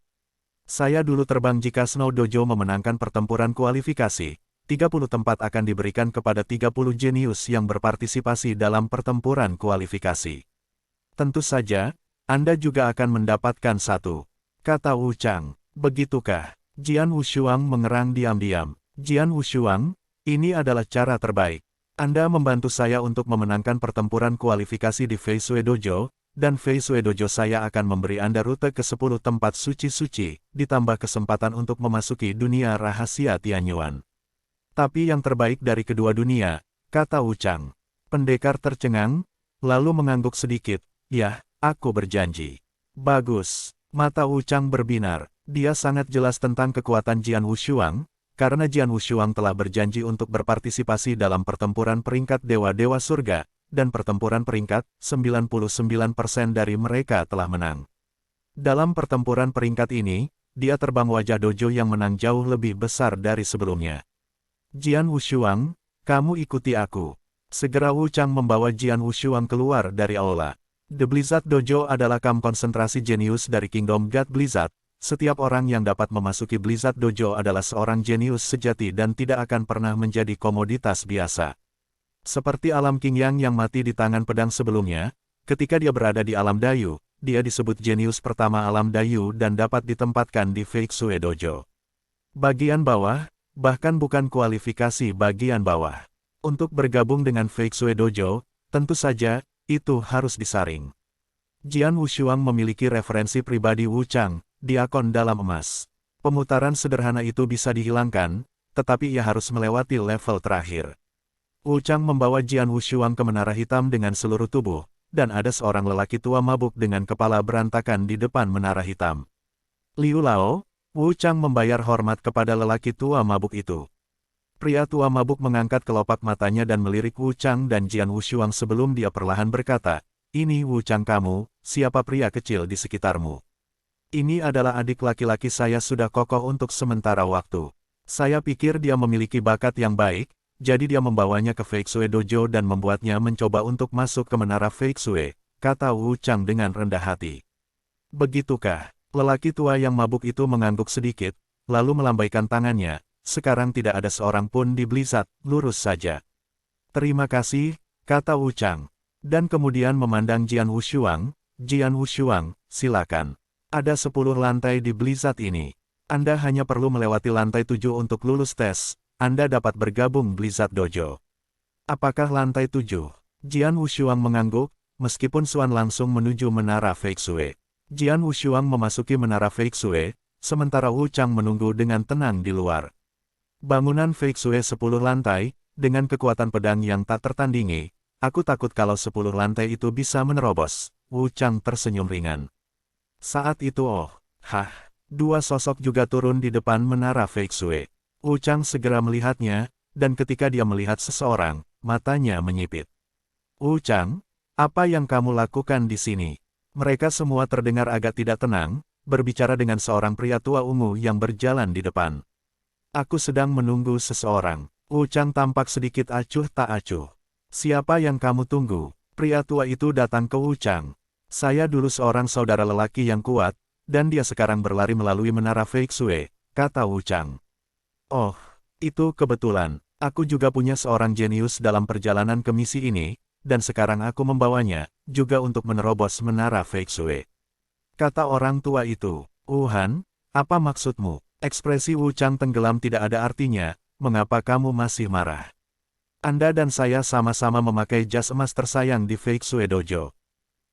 Saya dulu terbang jika Snow Dojo memenangkan pertempuran kualifikasi, 30 tempat akan diberikan kepada 30 jenius yang berpartisipasi dalam pertempuran kualifikasi. Tentu saja, Anda juga akan mendapatkan 1, kata Wu Chang. Begitukah? Jian Wushuang mengerang diam-diam. Jian Wushuang, ini adalah cara terbaik. Anda membantu saya untuk memenangkan pertempuran kualifikasi di Fei Xue Dojo, dan Fei Xue Dojo saya akan memberi Anda rute ke 10 tempat suci-suci, ditambah kesempatan untuk memasuki dunia rahasia Tianyuan. Tapi yang terbaik dari kedua dunia, kata Wu Chang. Pendekar tercengang, lalu mengangguk sedikit. Ya, aku berjanji. Bagus. Mata Wu Chang berbinar. Dia sangat jelas tentang kekuatan Jian Wushuang, karena Jian Wushuang telah berjanji untuk berpartisipasi dalam pertempuran peringkat Dewa-Dewa Surga, dan pertempuran peringkat, 99% dari mereka telah menang. Dalam pertempuran peringkat ini, dia terbang wajah dojo yang menang jauh lebih besar dari sebelumnya. Jian Wushuang, kamu ikuti aku. Segera Wu Chang membawa Jian Wushuang keluar dari aula. The Blizzard Dojo adalah kamp konsentrasi jenius dari Kingdom God Blizzard. Setiap orang yang dapat memasuki Blizzard Dojo adalah seorang jenius sejati dan tidak akan pernah menjadi komoditas biasa. Seperti alam King Yang yang mati di tangan pedang sebelumnya, ketika dia berada di alam Dayu, dia disebut jenius pertama alam Dayu dan dapat ditempatkan di Fei Xue Dojo. Bagian bawah, bahkan bukan kualifikasi bagian bawah. Untuk bergabung dengan Fei Xue Dojo, tentu saja, itu harus disaring. Jian Wushuang memiliki referensi pribadi Wu Chang, diakon dalam emas. Pemutaran sederhana itu bisa dihilangkan, tetapi ia harus melewati level terakhir. Wu Chang membawa Jian Wushuang ke menara hitam dengan seluruh tubuh, dan ada seorang lelaki tua mabuk dengan kepala berantakan di depan menara hitam. Liu Lao, Wu Chang membayar hormat kepada lelaki tua mabuk itu. Pria tua mabuk mengangkat kelopak matanya dan melirik Wu Chang dan Jian Wushuang sebelum dia perlahan berkata, "Ini Wu Chang kamu, siapa pria kecil di sekitarmu?" Ini adalah adik laki-laki saya sudah kokoh untuk sementara waktu. Saya pikir dia memiliki bakat yang baik, jadi dia membawanya ke Feng Shui Dojo dan membuatnya mencoba untuk masuk ke menara Feng Shui, kata Wu Chang dengan rendah hati. Begitukah? Lelaki tua yang mabuk itu mengangguk sedikit, lalu melambaikan tangannya. Sekarang tidak ada seorang pun di Blizzard, lurus saja. Terima kasih, kata Wu Chang. Dan kemudian memandang Jian Wushuang. Jian Wushuang, silakan. Ada 10 lantai di Blizzard ini. Anda hanya perlu melewati lantai 7 untuk lulus tes. Anda dapat bergabung Blizzard Dojo. Apakah lantai 7? Jian Wushuang mengangguk, meskipun Xuan langsung menuju menara Feng Shui. Jian Wushuang memasuki menara Feng Shui, sementara Wu Chang menunggu dengan tenang di luar. Bangunan Feng Shui 10 lantai, dengan kekuatan pedang yang tak tertandingi. Aku takut kalau 10 lantai itu bisa menerobos. Wu Chang tersenyum ringan. Saat itu dua sosok juga turun di depan menara Feng Shui. Wu Chang segera melihatnya, dan ketika dia melihat seseorang, matanya menyipit. Wu Chang, apa yang kamu lakukan di sini? Mereka semua terdengar agak tidak tenang, berbicara dengan seorang pria tua ungu yang berjalan di depan. Aku sedang menunggu seseorang. Wu Chang tampak sedikit acuh tak acuh. Siapa yang kamu tunggu? Pria tua itu datang ke Wu Chang. Saya dulu seorang saudara lelaki yang kuat, dan dia sekarang berlari melalui menara Feng Shui, kata Wu Chang. Oh, itu kebetulan. Aku juga punya seorang jenius dalam perjalanan ke misi ini, dan sekarang aku membawanya, juga untuk menerobos menara Feng Shui. Kata orang tua itu, Wuhan, apa maksudmu? Ekspresi Wu Chang tenggelam tidak ada artinya, mengapa kamu masih marah? Anda dan saya sama-sama memakai jas emas tersayang di Feng Shui Dojo.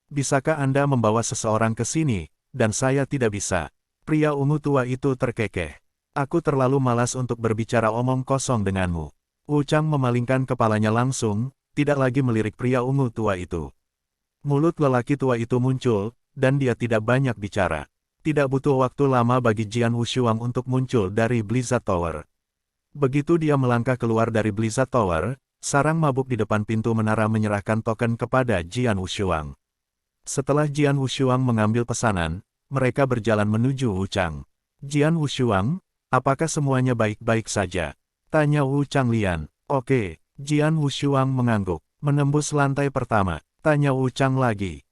Bisakah Anda membawa seseorang ke sini, dan saya tidak bisa? Pria ungu tua itu terkekeh. Aku terlalu malas untuk berbicara omong kosong denganmu. Wu Chang memalingkan kepalanya langsung, tidak lagi melirik pria ungu tua itu. Mulut lelaki tua itu muncul, dan dia tidak banyak bicara. Tidak butuh waktu lama bagi Jian Wushuang untuk muncul dari Blizzard Tower. Begitu dia melangkah keluar dari Blizzard Tower, sarang mabuk di depan pintu menara menyerahkan token kepada Jian Wushuang. Setelah Jian Wushuang mengambil pesanan, mereka berjalan menuju Wu Chang. Jian Wushuang, apakah semuanya baik-baik saja? Tanya Wu Chang Lian. Oke, Jian Wushuang mengangguk. Menembus lantai pertama, tanya Wu Chang lagi.